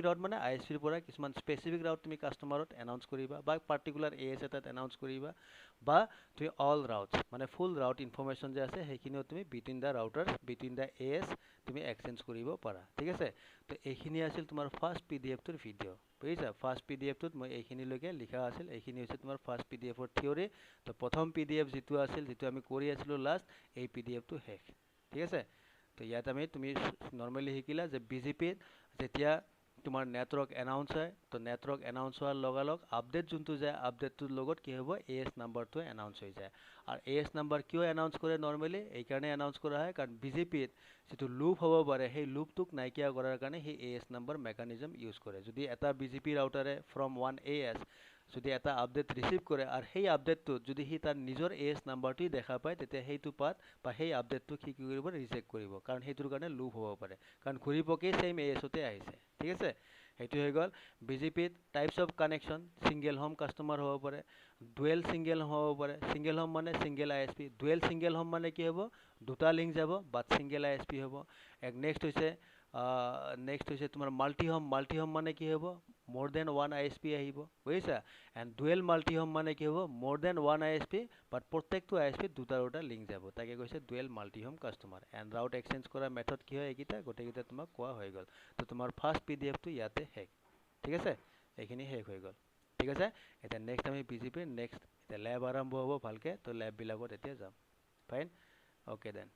route মানে ISPৰ পৰা কিছুমান স্পেচিফিক ৰাউট তুমি কাষ্টমাৰত এনাউন্স কৰিবা বা পাৰ্টিকুলাৰ AS এটাত এনাউন্স কৰিবা, বা তুমি অল ৰাউটছ মানে ফুল ৰাউট ইনফৰমেশ্যন যে আছে সেইখিনিও তুমি between the router between the AS তুমি এক্সচেঞ্জ কৰিব পাৰা, ঠিক আছে? তো এইখিনি আছিল তোমাৰ ফাৰ্ষ্ট PDFটোৰ ভিডিঅ', বুজিছা? ফাৰ্ষ্ট PDFটোত মই এইখিনিলৈকে লিখা আছিল, এইখিনি হৈছে তোমাৰ ফাৰ্ষ্ট PDFৰ থিয়ৰী। তো প্ৰথম PDF যিটো আছিল, যিটো আমি কৰি আছিলোঁ লাষ্ট, এই PDFটো শেষ, ঠিক আছে? তো ইয়াত তুমি নৰ্মেলি শিকিলা যে BGPত যেতিয়া তোমাৰ নেটৱৰ্ক এনাউন্স হয়, তো নেটৱৰ্ক এনাউন্স হোৱাৰ লগালগ আপডেট যোনটো যায়, আপডেটটোৰ লগত কি হ'ব AS নাম্বাৰটো এনাউন্স হৈ যায়। আৰু AS নাম্বাৰ কিয় এনাউন্স কৰে নৰ্মেলি, এইকাৰণে এনাউন্স কৰা হয় কাৰণ BGPত যিটো লুপ হ'ব পাৰে সেই লুপটোক নাইকিয়া কৰাৰ কাৰণে সেই AS নাম্বাৰ মেকানিজম ইউজ কৰে। যদি এটা BGP ৰাউটাৰে ফ্ৰম 1 AS যদি এটা আপডেট ৰিচিভ কৰে আৰু সেই আপডেটটোত যদি সি তাৰ নিজৰ এএছ নাম্বাৰটোৱে দেখা পায় তেতিয়া সেইটো পাত বা সেই আপডেটটোক সি কি কৰিব ৰিজেক্ট কৰিব কাৰণ সেইটোৰ কাৰণে লুপ হ'ব পাৰে কাৰণ ঘূৰি পকি ছেইম এএছতে আহিছে ঠিক আছে সেইটো হৈ গ'ল বিজেপিত types of connection single home customer হ'ব পাৰে ডুৱেল ছিংগল হ'ব পাৰে ছিংগল হোম মানে ছিংগল আই S P dual single home মানে কি হ'ব দুটা লিংক যাব বাট ছিংগল আই এছ পি হ'ব নেক্সট হৈছে তোমাৰ মাল্টি হোম মানে কি হ'ব more than one I S P আহিব বুজিছা এণ্ড ডুৱেল মাল্টি হোম মানে কি হ'ব more than one I S P but প্ৰত্যেকটো আই এছ পিত দুটা লিংক যাব তাকে কৈছে dual multi home customer and route exchange কৰা মেথড কি হয় এইকেইটা গোটেইকেইটা তোমাক কোৱা হৈ গ'ল তো তোমাৰ ফাৰ্ষ্ট PDF টো ইয়াতে শেষ ঠিক আছে এইখিনি শেষ হৈ গ'ল ঠিক আছে এতিয়া নেক্সট আমি বিজেপিৰ নেক্সট এতিয়া লেব আৰম্ভ হ'ব ভালকৈ তো লেববিলাকত এতিয়া যাম ফাইন অ'কে দেন